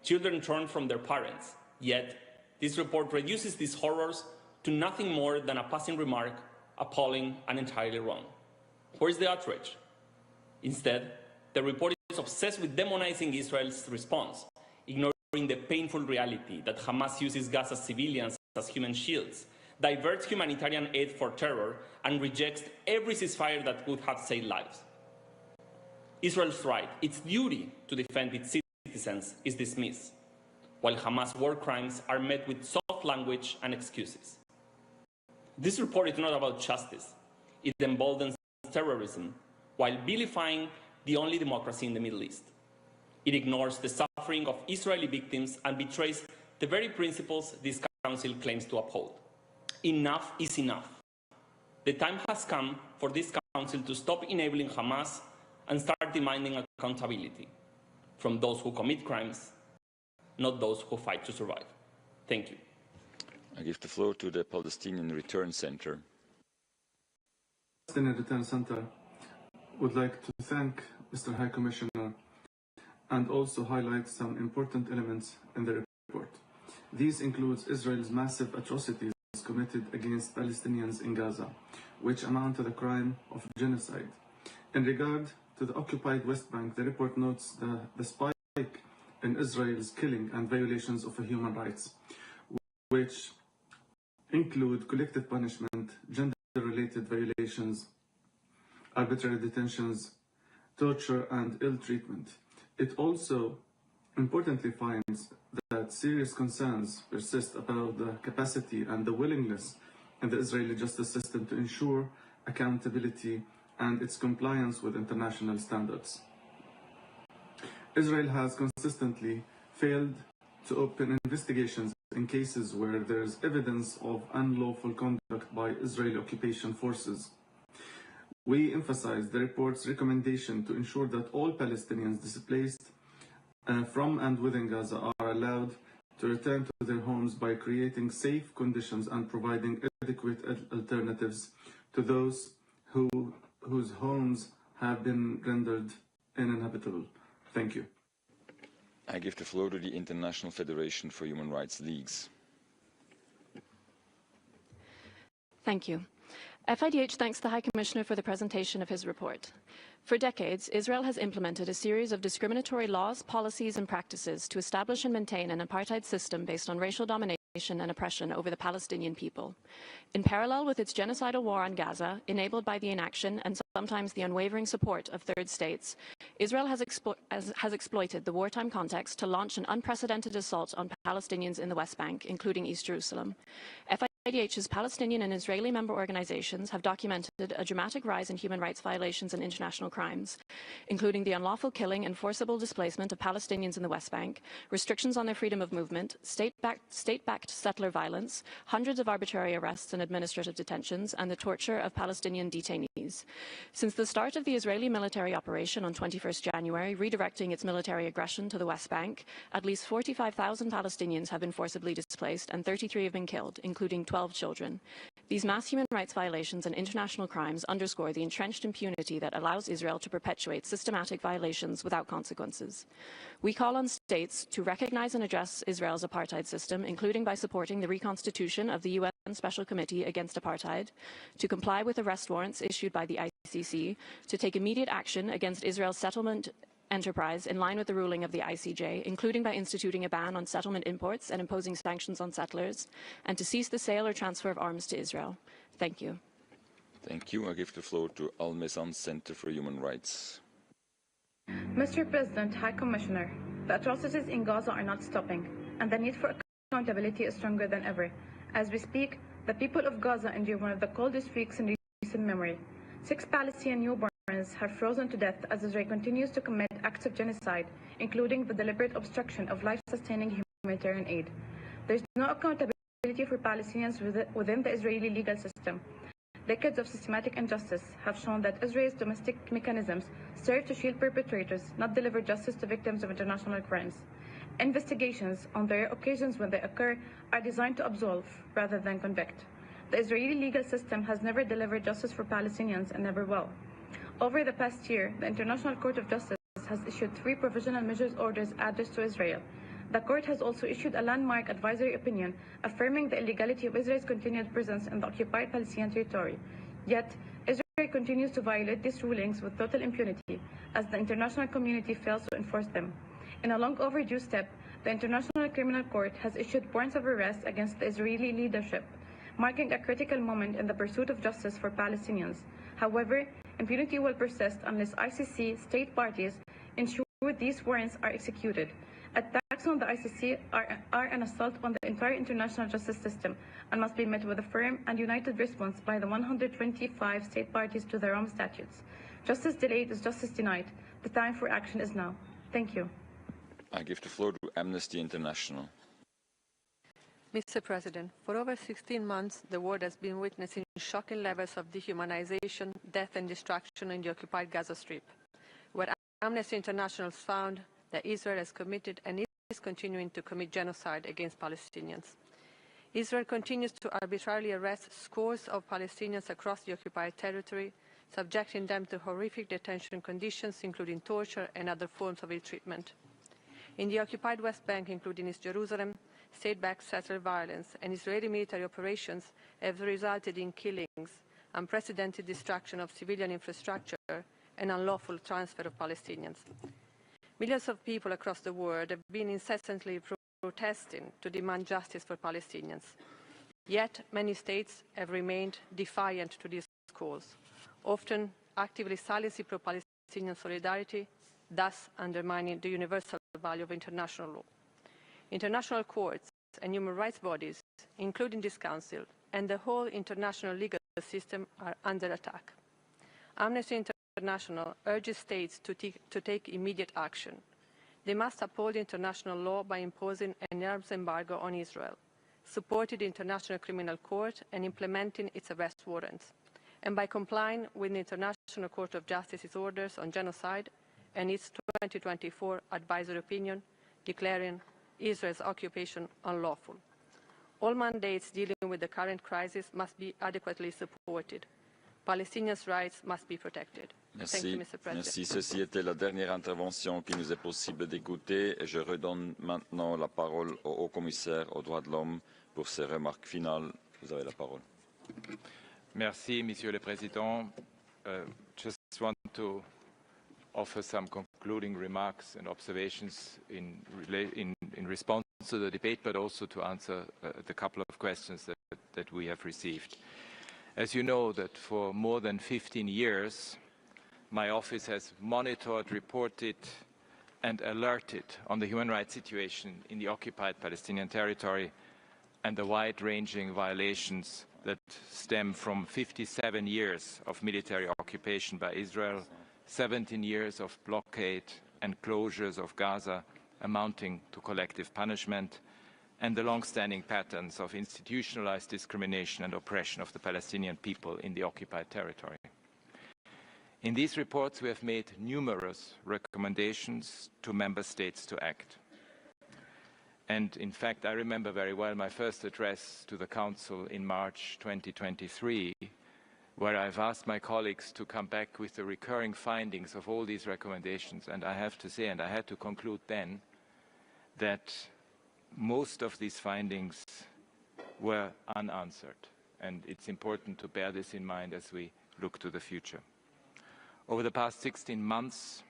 children torn from their parents. Yet, this report reduces these horrors to nothing more than a passing remark, appalling and entirely wrong. Where is the outrage? Instead, the report is obsessed with demonizing Israel's response, ignoring the painful reality that Hamas uses Gaza's civilians as human shields, diverts humanitarian aid for terror, and rejects every ceasefire that would have saved lives. Israel's right, its duty to defend its citizens, is dismissed, while Hamas war crimes are met with soft language and excuses. This report is not about justice. It emboldens terrorism while vilifying the only democracy in the Middle East. It ignores the suffering of Israeli victims and betrays the very principles this Council claims to uphold. Enough is enough. The time has come for this Council to stop enabling Hamas and start demanding accountability from those who commit crimes, not those who fight to survive. Thank you. I give the floor to the Palestinian Return Center. Palestinian Return Center would like to thank Mr. High Commissioner and also highlight some important elements in the report. These include Israel's massive atrocities committed against Palestinians in Gaza, which amount to the crime of genocide. In regard to the occupied West Bank, the report notes the spike in Israel's killing and violations of human rights, which include collective punishment, gender-related violations, arbitrary detentions, torture, and ill treatment. It also importantly finds that serious concerns persist about the capacity and the willingness in the Israeli justice system to ensure accountability and its compliance with international standards. Israel has consistently failed to open investigations in cases where there is evidence of unlawful conduct by Israeli occupation forces. We emphasize the report's recommendation to ensure that all Palestinians displaced from and within Gaza are allowed to return to their homes by creating safe conditions and providing adequate alternatives to those whose homes have been rendered uninhabitable. Thank you. I give the floor to the International Federation for Human Rights Leagues. Thank you. FIDH thanks the High Commissioner for the presentation of his report. For decades, Israel has implemented a series of discriminatory laws, policies, and practices to establish and maintain an apartheid system based on racial domination and oppression over the Palestinian people. In parallel with its genocidal war on Gaza, enabled by the inaction and sometimes the unwavering support of third states, Israel has exploited the wartime context to launch an unprecedented assault on Palestinians in the West Bank, including East Jerusalem. FIDH's Palestinian and Israeli member organizations have documented a dramatic rise in human rights violations and international crimes, including the unlawful killing and forcible displacement of Palestinians in the West Bank, restrictions on their freedom of movement, state-backed settler violence, hundreds of arbitrary arrests and administrative detentions, and the torture of Palestinian detainees. Since the start of the Israeli military operation on 21st January, redirecting its military aggression to the West Bank, at least 45,000 Palestinians have been forcibly displaced and 33 have been killed, including 12 children. These mass human rights violations and international crimes underscore the entrenched impunity that allows Israel to perpetuate systematic violations without consequences. We call on states to recognize and address Israel's apartheid system, including by supporting the reconstitution of the UN Special Committee Against Apartheid, to comply with arrest warrants issued by the ICC, to take immediate action against Israel's settlement enterprise in line with the ruling of the ICJ, including by instituting a ban on settlement imports and imposing sanctions on settlers, and to cease the sale or transfer of arms to Israel. Thank you. Thank you. I give the floor to Al Mezan Center for Human Rights. Mr. President, High Commissioner, the atrocities in Gaza are not stopping, and the need for accountability is stronger than ever. As we speak, the people of Gaza endure one of the coldest weeks in recent memory. 6 Palestinian newborns have frozen to death as Israel continues to commit acts of genocide, including the deliberate obstruction of life-sustaining humanitarian aid. There is no accountability for Palestinians within the Israeli legal system. Decades of systematic injustice have shown that Israel's domestic mechanisms serve to shield perpetrators, not deliver justice to victims of international crimes. Investigations, on the rare occasions when they occur, are designed to absolve rather than convict. The Israeli legal system has never delivered justice for Palestinians and never will. Over the past year, the International Court of Justice has issued 3 provisional measures orders addressed to Israel. The court has also issued a landmark advisory opinion affirming the illegality of Israel's continued presence in the occupied Palestinian territory. Yet, Israel continues to violate these rulings with total impunity as the international community fails to enforce them. In a long overdue step, the International Criminal Court has issued warrants of arrest against the Israeli leadership, marking a critical moment in the pursuit of justice for Palestinians. However, impunity will persist unless ICC state parties ensure these warrants are executed. Attacks on the ICC are an assault on the entire international justice system and must be met with a firm and united response by the 125 state parties to the Rome Statutes. Justice delayed is justice denied. The time for action is now. Thank you. I give the floor to Amnesty International. Mr. President, for over 16 months, the world has been witnessing shocking levels of dehumanization, death and destruction in the occupied Gaza Strip, where Amnesty International found that Israel has committed and is continuing to commit genocide against Palestinians. Israel continues to arbitrarily arrest scores of Palestinians across the occupied territory, subjecting them to horrific detention conditions, including torture and other forms of ill treatment. In the occupied West Bank, including East Jerusalem, state-backed settler violence and Israeli military operations have resulted in killings, unprecedented destruction of civilian infrastructure, and unlawful transfer of Palestinians. Millions of people across the world have been incessantly protesting to demand justice for Palestinians. Yet, many states have remained defiant to these calls, often actively silencing pro-Palestinian solidarity, thus undermining the universal value of international law. International courts and human rights bodies, including this Council, and the whole international legal system are under attack. Amnesty International urges states to take immediate action. They must uphold international law by imposing an arms embargo on Israel, supporting the International Criminal Court and implementing its arrest warrants, and by complying with the International Court of Justice's orders on genocide and its 2024 advisory opinion declaring Israel's occupation unlawful. All mandates dealing with the current crisis must be adequately supported. Palestinians' rights must be protected. Merci. Thank you, Mr. President. Merci. Ceci était la dernière intervention qui nous est possible d'écouter. Et je redonne maintenant la parole au haut-commissaire aux droits de l'homme pour ses remarques finales. Vous avez la parole. Merci, Monsieur le Président. Just want to offer some concluding remarks and observations in response to the debate, but also to answer the couple of questions that we have received. As you know, that for more than 15 years, my office has monitored, reported, and alerted on the human rights situation in the occupied Palestinian territory and the wide-ranging violations that stem from 57 years of military occupation by Israel, 17 years of blockade and closures of Gaza amounting to collective punishment, and the long-standing patterns of institutionalized discrimination and oppression of the Palestinian people in the occupied territory. In these reports, we have made numerous recommendations to member states to act. And in fact, I remember very well my first address to the Council in March 2023, where I've asked my colleagues to come back with the recurring findings of all these recommendations. And I have to say, and I had to conclude then, that most of these findings were unanswered. And it's important to bear this in mind as we look to the future. Over the past 16 months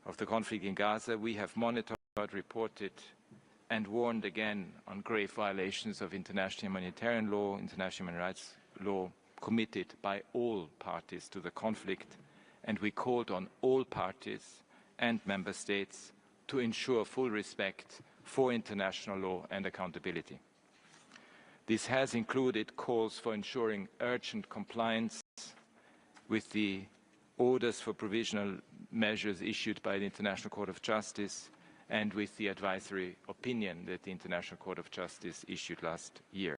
of the conflict in Gaza, we have monitored, reported, and warned again on grave violations of international humanitarian law, international human rights law, committed by all parties to the conflict, and we called on all parties and member states to ensure full respect for international law and accountability. This has included calls for ensuring urgent compliance with the orders for provisional measures issued by the International Court of Justice and with the advisory opinion that the International Court of Justice issued last year.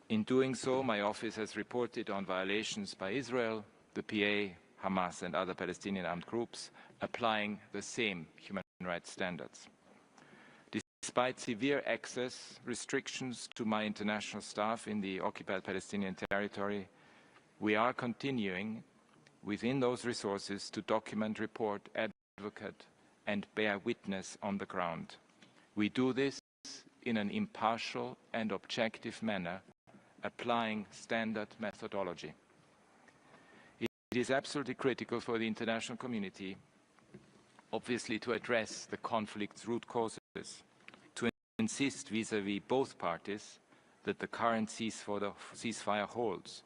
In doing so, my office has reported on violations by Israel, the PA, Hamas and other Palestinian armed groups applying the same human rights standards. Despite severe access restrictions to my international staff in the Occupied Palestinian Territory, we are continuing within those resources to document, report, advocate and bear witness on the ground. We do this in an impartial and objective manner, applying standard methodology. It is absolutely critical for the international community, obviously, to address the conflict's root causes, to insist vis-à-vis both parties that the current ceasefire holds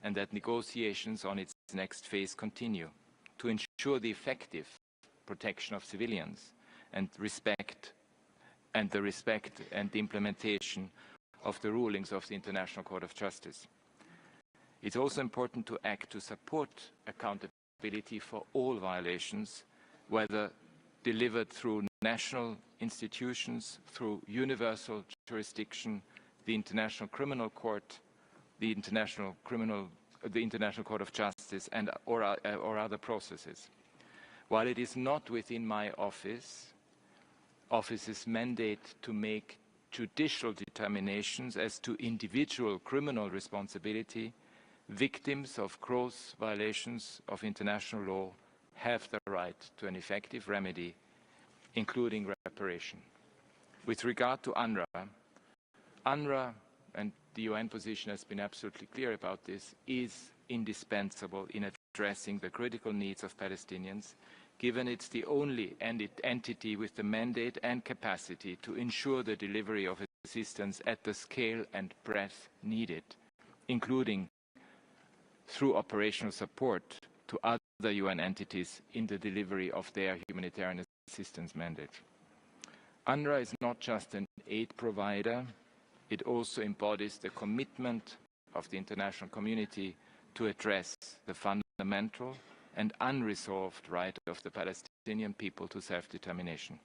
and that negotiations on its next phase continue, to ensure the effective protection of civilians and the respect and the implementation of the rulings of the International Court of Justice. It's also important to act to support accountability for all violations, whether delivered through national institutions, through universal jurisdiction, the International Criminal Court, the International Court of Justice, and or other processes. While it is not within my office's mandate to make judicial determinations as to individual criminal responsibility, victims of gross violations of international law have the right to an effective remedy, including reparation. With regard to UNRWA, and the UN position has been absolutely clear about this, is indispensable in addressing the critical needs of Palestinians, given it's the only entity with the mandate and capacity to ensure the delivery of assistance at the scale and breadth needed, including through operational support to other UN entities in the delivery of their humanitarian assistance mandate. UNRWA is not just an aid provider, it also embodies the commitment of the international community to address the fundamental and unresolved right of the Palestinian people to self-determination.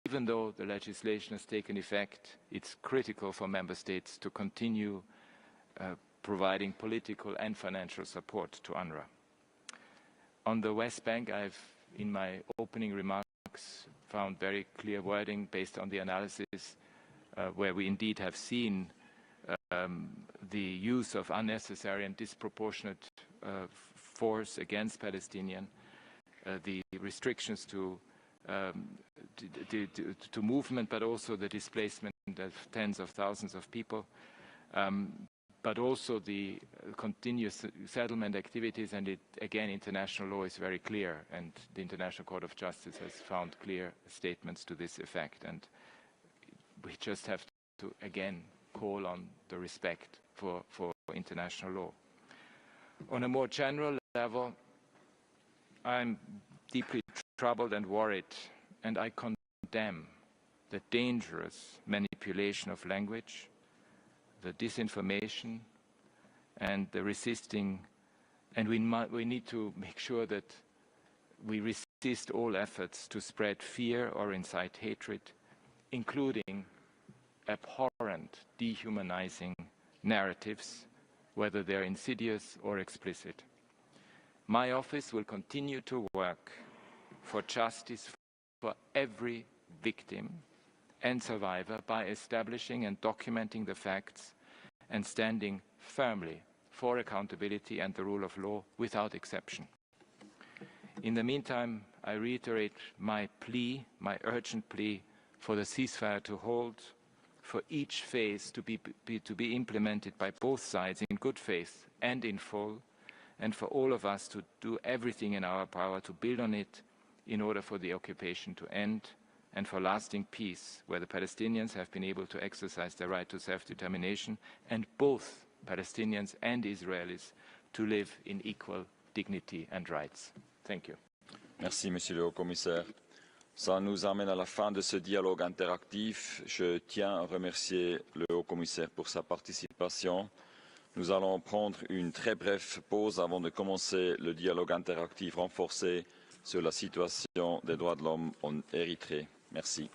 Even though the legislation has taken effect, it's critical for member states to continue providing political and financial support to UNRWA. On the West Bank, I've, in my opening remarks, found very clear wording based on the analysis where we indeed have seen the use of unnecessary and disproportionate force against Palestinians, the restrictions to movement, but also the displacement of tens of thousands of people, but also the continuous settlement activities, and again, international law is very clear, and the International Court of Justice has found clear statements to this effect, and we just have to, again, call on the respect for international law. On a more general level, I'm deeply troubled and worried, and I condemn the dangerous manipulation of language, the disinformation, and the resisting, and we need to make sure that we resist all efforts to spread fear or incite hatred, including abhorrent, dehumanizing narratives, whether they're insidious or explicit. My office will continue to work for justice for every victim and survivor by establishing and documenting the facts and standing firmly for accountability and the rule of law without exception. In the meantime, I reiterate my plea, my urgent plea for the ceasefire to hold, for each phase to be implemented by both sides in good faith and in full, and for all of us to do everything in our power to build on it in order for the occupation to end and for lasting peace, where the Palestinians have been able to exercise their right to self-determination, and both Palestinians and Israelis to live in equal dignity and rights. Thank you. Merci, Monsieur le Haut-Commissaire. Ça nous amène à la fin de ce dialogue interactif. Je tiens à remercier le Haut-Commissaire pour sa participation. Nous allons prendre une très brève pause avant de commencer le dialogue interactif renforcé sur la situation des droits de l'homme en Érythrée. Merci.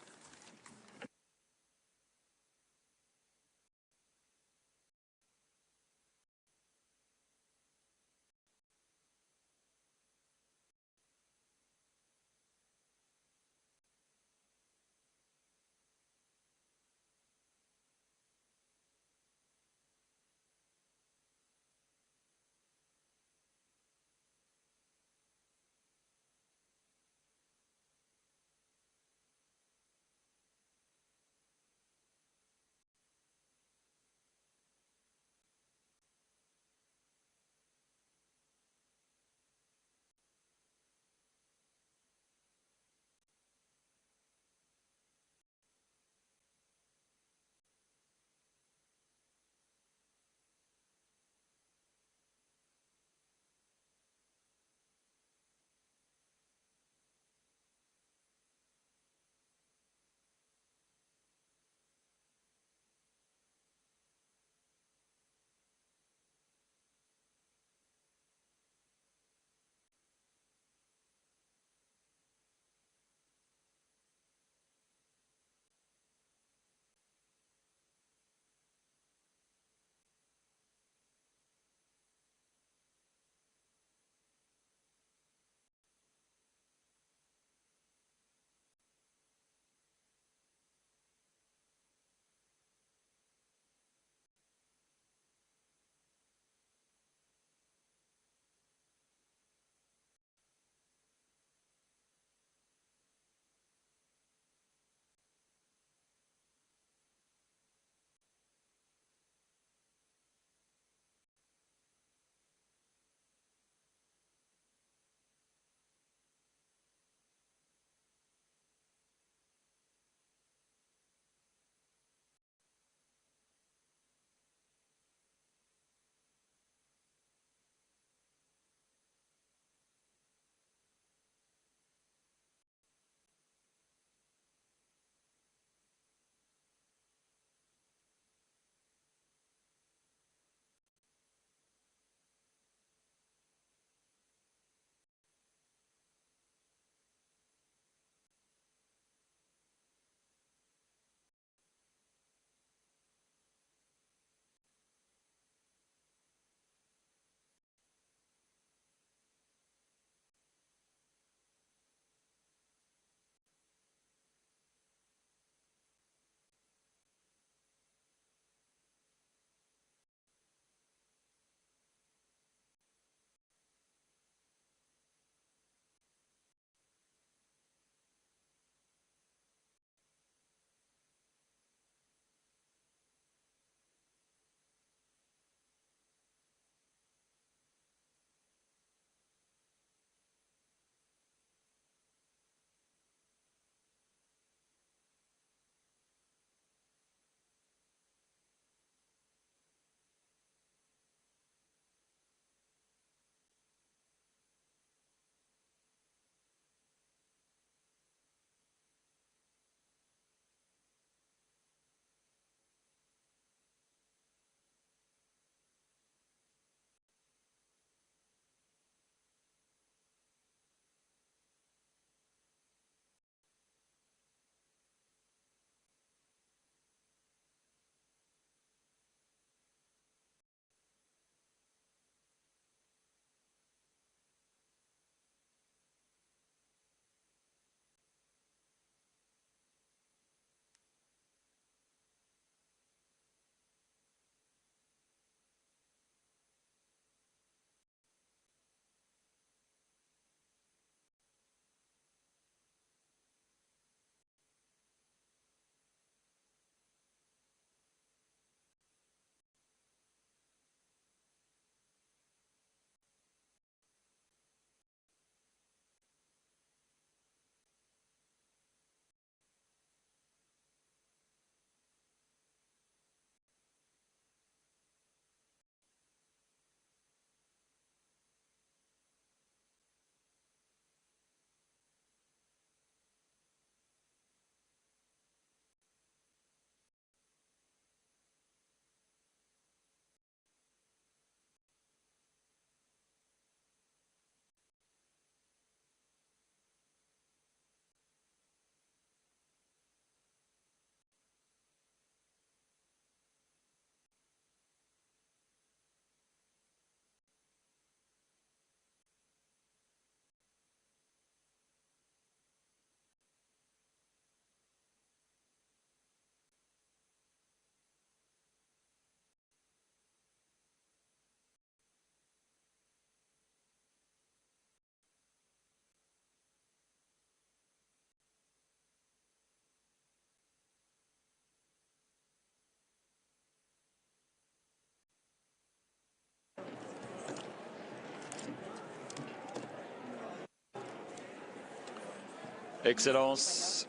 Excellences,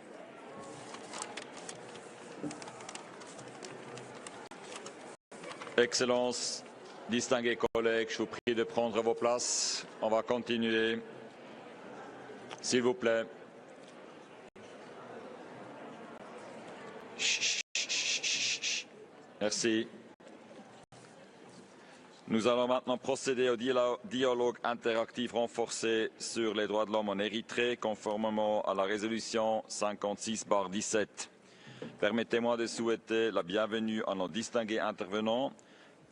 Excellences, distingués collègues, je vous prie de prendre vos places. On va continuer. S'il vous plaît. Merci. Nous allons maintenant procéder au dialogue interactif renforcé sur les droits de l'homme en Érythrée, conformément à la résolution 56/17. Permettez-moi de souhaiter la bienvenue à nos distingués intervenants,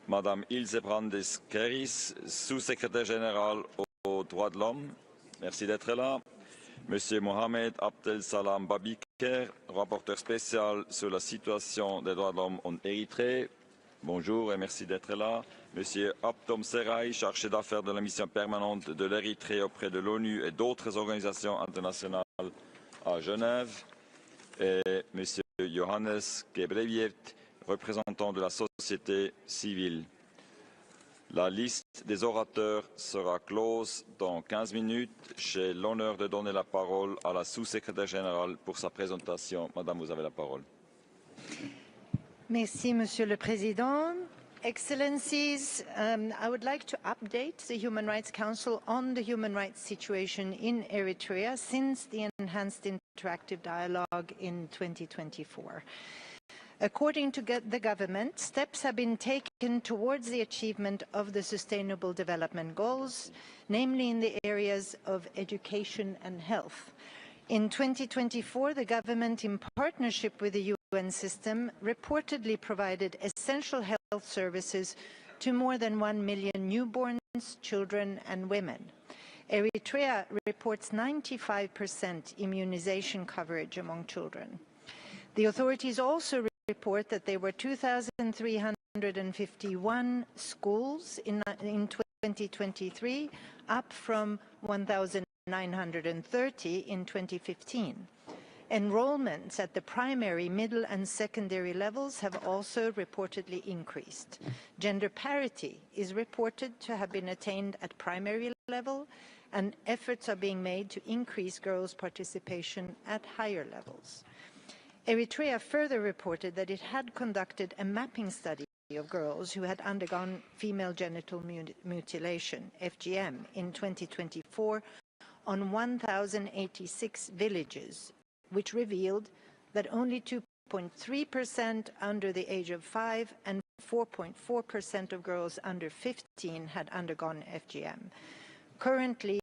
Madame Ilse Brandes-Keris, sous-secrétaire générale aux droits de l'homme. Merci d'être là. Monsieur Mohamed Abdel Salam Babiker, rapporteur spécial sur la situation des droits de l'homme en Érythrée. Bonjour et merci d'être là. Monsieur Abdom Seraï, chargé d'affaires de la mission permanente de l'Érythrée auprès de l'ONU et d'autres organisations internationales à Genève. Et Monsieur Johannes Gebreviert, représentant de la société civile. La liste des orateurs sera close dans 15 minutes. J'ai l'honneur de donner la parole à la sous-secrétaire générale pour sa présentation. Madame, vous avez la parole. Merci, Monsieur le Président. Excellencies, I would like to update the Human Rights Council on the human rights situation in Eritrea since the enhanced interactive dialogue in 2024. According to the government, steps have been taken towards the achievement of the Sustainable Development Goals, namely in the areas of education and health. In 2024, the government, in partnership with the UN system, reportedly provided essential health services to more than 1 million newborns, children and women. Eritrea reports 95% immunization coverage among children. The authorities also report that there were 2,351 schools in 2023, up from 1,930 in 2015. Enrollments at the primary, middle and secondary levels have also reportedly increased. Gender parity is reported to have been attained at primary level, and efforts are being made to increase girls' participation at higher levels. Eritrea further reported that it had conducted a mapping study of girls who had undergone female genital mutilation, FGM, in 2024 on 1,086 villages, which revealed that only 2.3% under the age of 5 and 4.4% of girls under 15 had undergone FGM. Currently,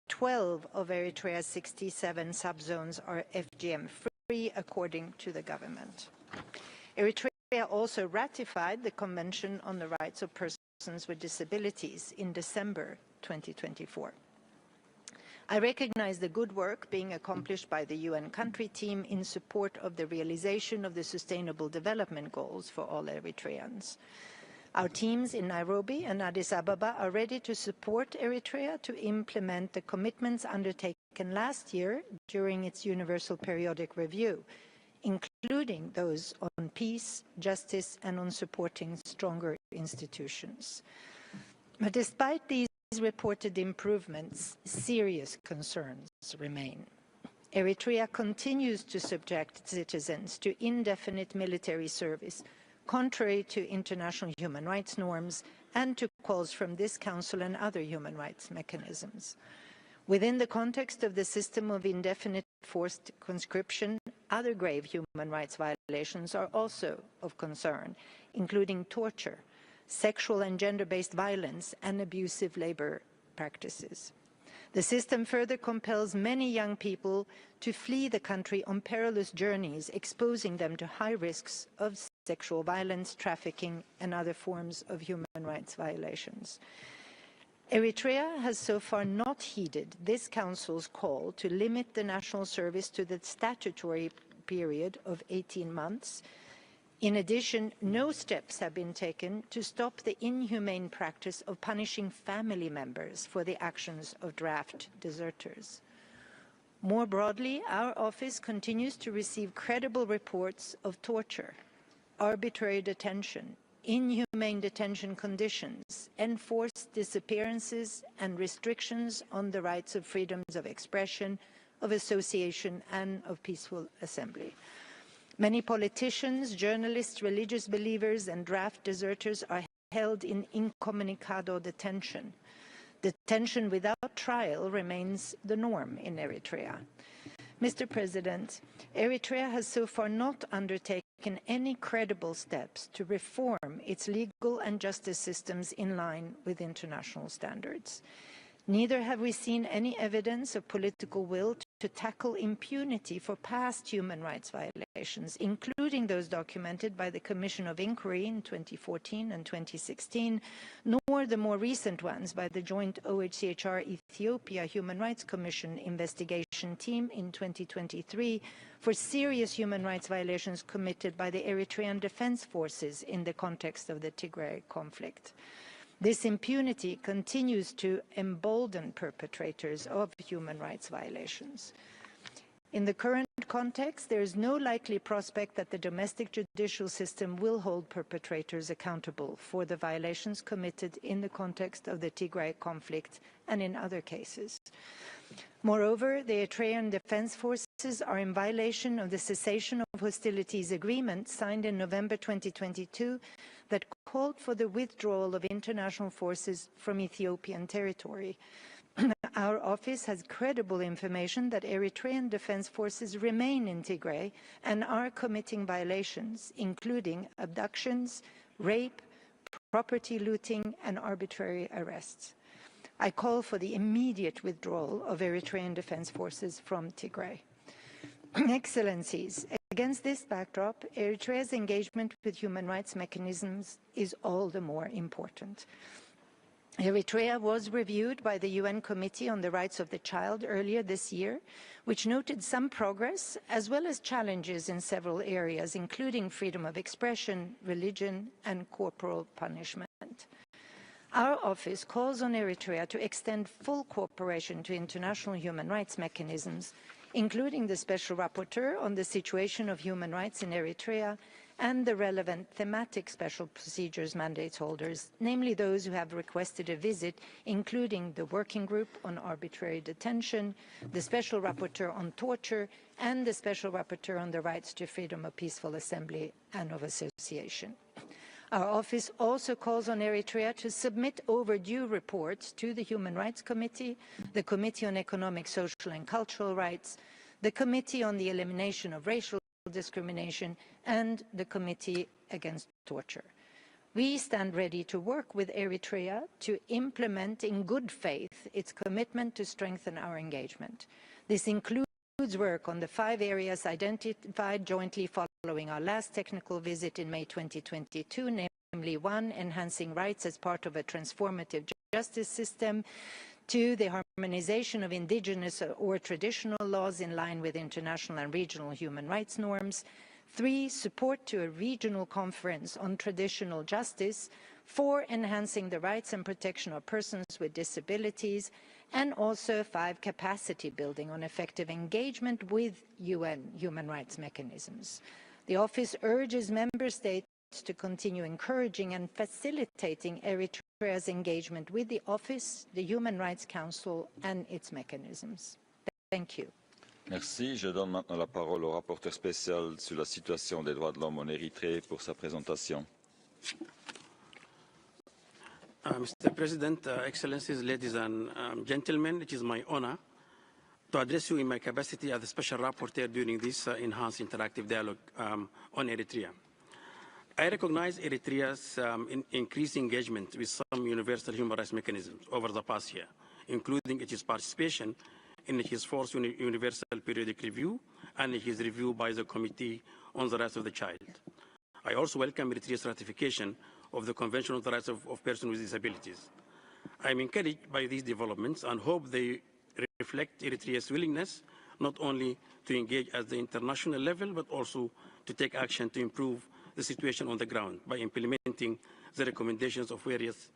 12 of Eritrea's 67 subzones are FGM-free, according to the government. Eritrea also ratified the Convention on the Rights of Persons with Disabilities in December 2024. I recognize the good work being accomplished by the UN country team in support of the realization of the Sustainable Development Goals for all Eritreans. Our teams in Nairobi and Addis Ababa are ready to support Eritrea to implement the commitments undertaken last year during its Universal Periodic Review, including those on peace, justice, and on supporting stronger institutions. But despite these reported improvements, serious concerns remain. Eritrea continues to subject citizens to indefinite military service, contrary to international human rights norms and to calls from this Council and other human rights mechanisms. Within the context of the system of indefinite forced conscription, other grave human rights violations are also of concern, including torture, sexual and gender-based violence, and abusive labor practices. The system further compels many young people to flee the country on perilous journeys, exposing them to high risks of sexual violence, trafficking, and other forms of human rights violations. Eritrea has so far not heeded this Council's call to limit the national service to the statutory period of 18 months. In addition, no steps have been taken to stop the inhumane practice of punishing family members for the actions of draft deserters. More broadly, our office continues to receive credible reports of torture, arbitrary detention, inhumane detention conditions, enforced disappearances, and restrictions on the rights of freedoms of expression, of association and of peaceful assembly. Many politicians, journalists, religious believers, and draft deserters are held in incommunicado detention. Detention without trial remains the norm in Eritrea. Mr. President, Eritrea has so far not undertaken any credible steps to reform its legal and justice systems in line with international standards. Neither have we seen any evidence of political will to tackle impunity for past human rights violations, including those documented by the Commission of Inquiry in 2014 and 2016, nor the more recent ones by the joint OHCHR Ethiopia Human Rights Commission investigation team in 2023 for serious human rights violations committed by the Eritrean Defense Forces in the context of the Tigray conflict. This impunity continues to embolden perpetrators of human rights violations. In the current context, there is no likely prospect that the domestic judicial system will hold perpetrators accountable for the violations committed in the context of the Tigray conflict and in other cases. Moreover, the Eritrean Defense Forces are in violation of the cessation of hostilities agreement signed in November 2022 that called for the withdrawal of international forces from Ethiopian territory. Our office has credible information that Eritrean Defense Forces remain in Tigray and are committing violations, including abductions, rape, property looting, and arbitrary arrests. I call for the immediate withdrawal of Eritrean Defense Forces from Tigray. Excellencies, against this backdrop, Eritrea's engagement with human rights mechanisms is all the more important. Eritrea was reviewed by the UN Committee on the Rights of the Child earlier this year, which noted some progress as well as challenges in several areas, including freedom of expression, religion, and corporal punishment. Our office calls on Eritrea to extend full cooperation to international human rights mechanisms, including the Special Rapporteur on the situation of human rights in Eritrea and the relevant thematic special procedures mandate holders, namely those who have requested a visit, including the Working Group on Arbitrary Detention, the Special Rapporteur on Torture, and the Special Rapporteur on the Rights to Freedom of Peaceful Assembly and of Association. Our office also calls on Eritrea to submit overdue reports to the Human Rights Committee, the Committee on Economic, Social and Cultural Rights, the Committee on the Elimination of Racial Discrimination, and the Committee Against Torture. We stand ready to work with Eritrea to implement in good faith its commitment to strengthen our engagement. This includes work on the 5 areas identified jointly following our last technical visit in May 2022, namely 1, enhancing rights as part of a transformative justice system, 2, the harmonization of indigenous or traditional laws in line with international and regional human rights norms, 3, support to a regional conference on traditional justice, 4, enhancing the rights and protection of persons with disabilities, and also 5, capacity building on effective engagement with UN human rights mechanisms. The office urges member states to continue encouraging and facilitating Eritrea's engagement with the office, the Human Rights Council, and its mechanisms. Thank you. Merci. Je donne maintenant la parole au rapporteur spécial sur la situation des droits de l'homme en Érythrée pour sa présentation. Mr. President, Excellencies, ladies and gentlemen, it is my honor to address you in my capacity as the Special Rapporteur during this enhanced interactive dialogue on Eritrea. I recognize Eritrea's increased engagement with some universal human rights mechanisms over the past year, including its participation in his fourth Universal Periodic Review and his review by the Committee on the Rights of the Child. I also welcome Eritrea's ratification of the Convention on the Rights of Persons with Disabilities. I am encouraged by these developments and hope they reflect Eritrea's willingness not only to engage at the international level, but also to take action to improve the situation on the ground by implementing the recommendations of various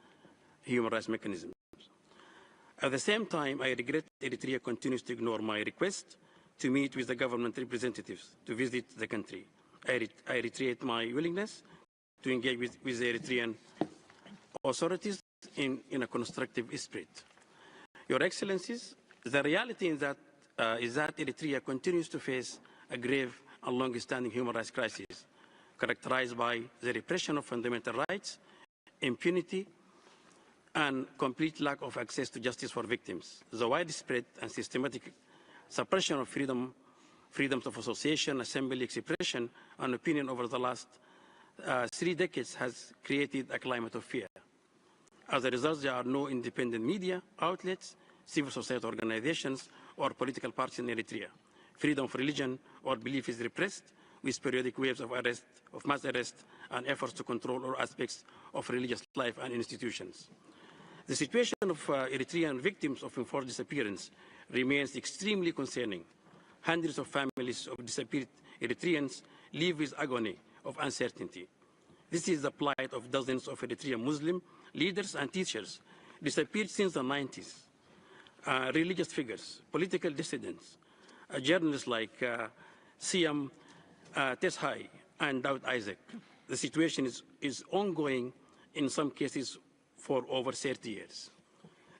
human rights mechanisms. At the same time, I regret Eritrea continues to ignore my request to meet with the government representatives to visit the country. I reiterate my willingness to engage with the Eritrean authorities in a constructive spirit. Your Excellencies, the reality is that is that Eritrea continues to face a grave and long-standing human rights crisis, characterized by the repression of fundamental rights, impunity, and complete lack of access to justice for victims. The widespread and systematic suppression of freedoms of association, assembly, expression, and opinion over the last 3 decades has created a climate of fear. As a result, there are no independent media outlets, civil society organizations, or political parties in Eritrea. Freedom of religion or belief is repressed, with periodic waves of arrest, of mass arrest, and efforts to control all aspects of religious life and institutions. The situation of Eritrean victims of enforced disappearance remains extremely concerning. Hundreds of families of disappeared Eritreans live with agony of uncertainty. This is the plight of dozens of Eritrean Muslim leaders and teachers disappeared since the 90s. Religious figures, political dissidents, journalists like Siam Teshai and Daud Isaac. The situation is ongoing in some cases for over 30 years.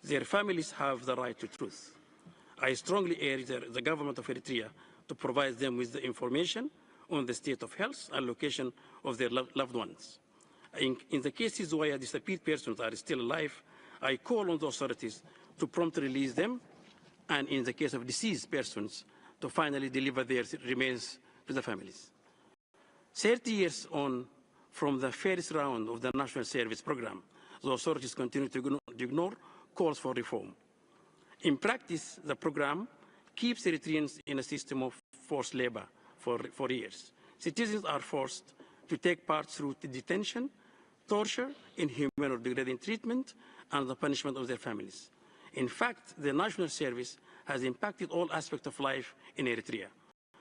Their families have the right to truth. I strongly urge the government of Eritrea to provide them with the information on the state of health and location of their loved ones. In the cases where disappeared persons are still alive, I call on the authorities to promptly release them, and in the case of deceased persons, to finally deliver their remains to the families. 30 years on from the first round of the National Service Program, the authorities continue to ignore calls for reform. In practice, the program keeps Eritreans in a system of forced labor for years. Citizens are forced to take part through detention, torture, inhuman or degrading treatment, and the punishment of their families. In fact, the National Service has impacted all aspects of life in Eritrea,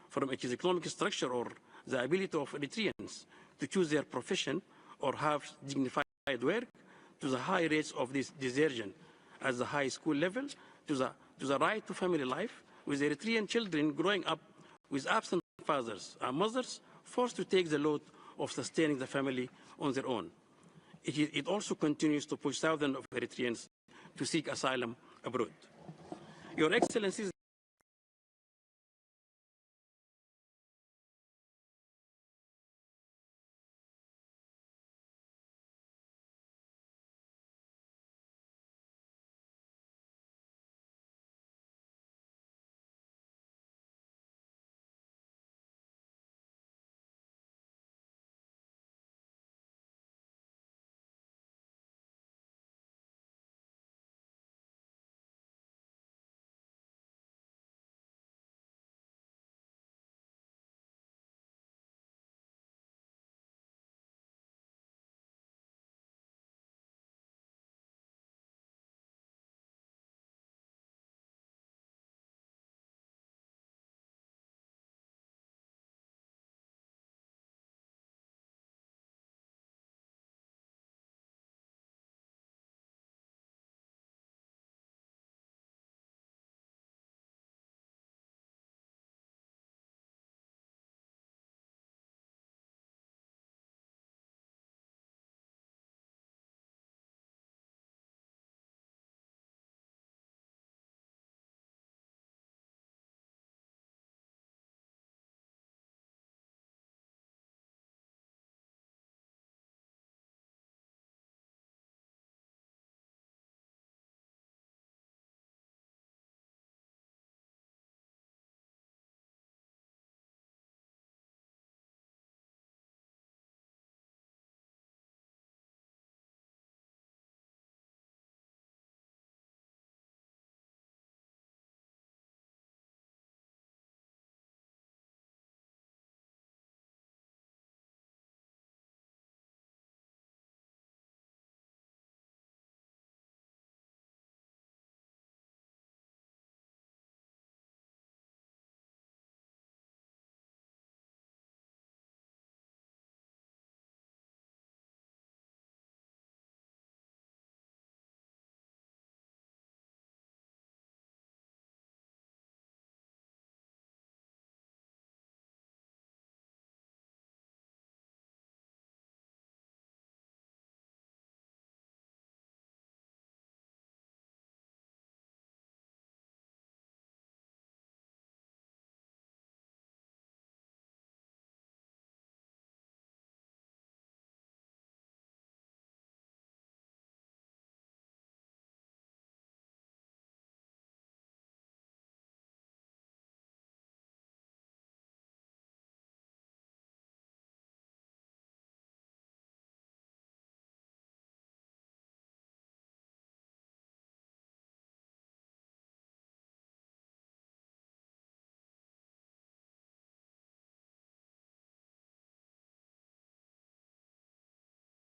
from its economic structure or the ability of Eritreans to choose their profession or have dignified work, to the high rates of this desertion at the high school level, to the right to family life, with Eritrean children growing up with absent fathers and mothers forced to take the load of sustaining the family on their own. It also continues to push thousands of Eritreans to seek asylum abroad. Your Excellencies,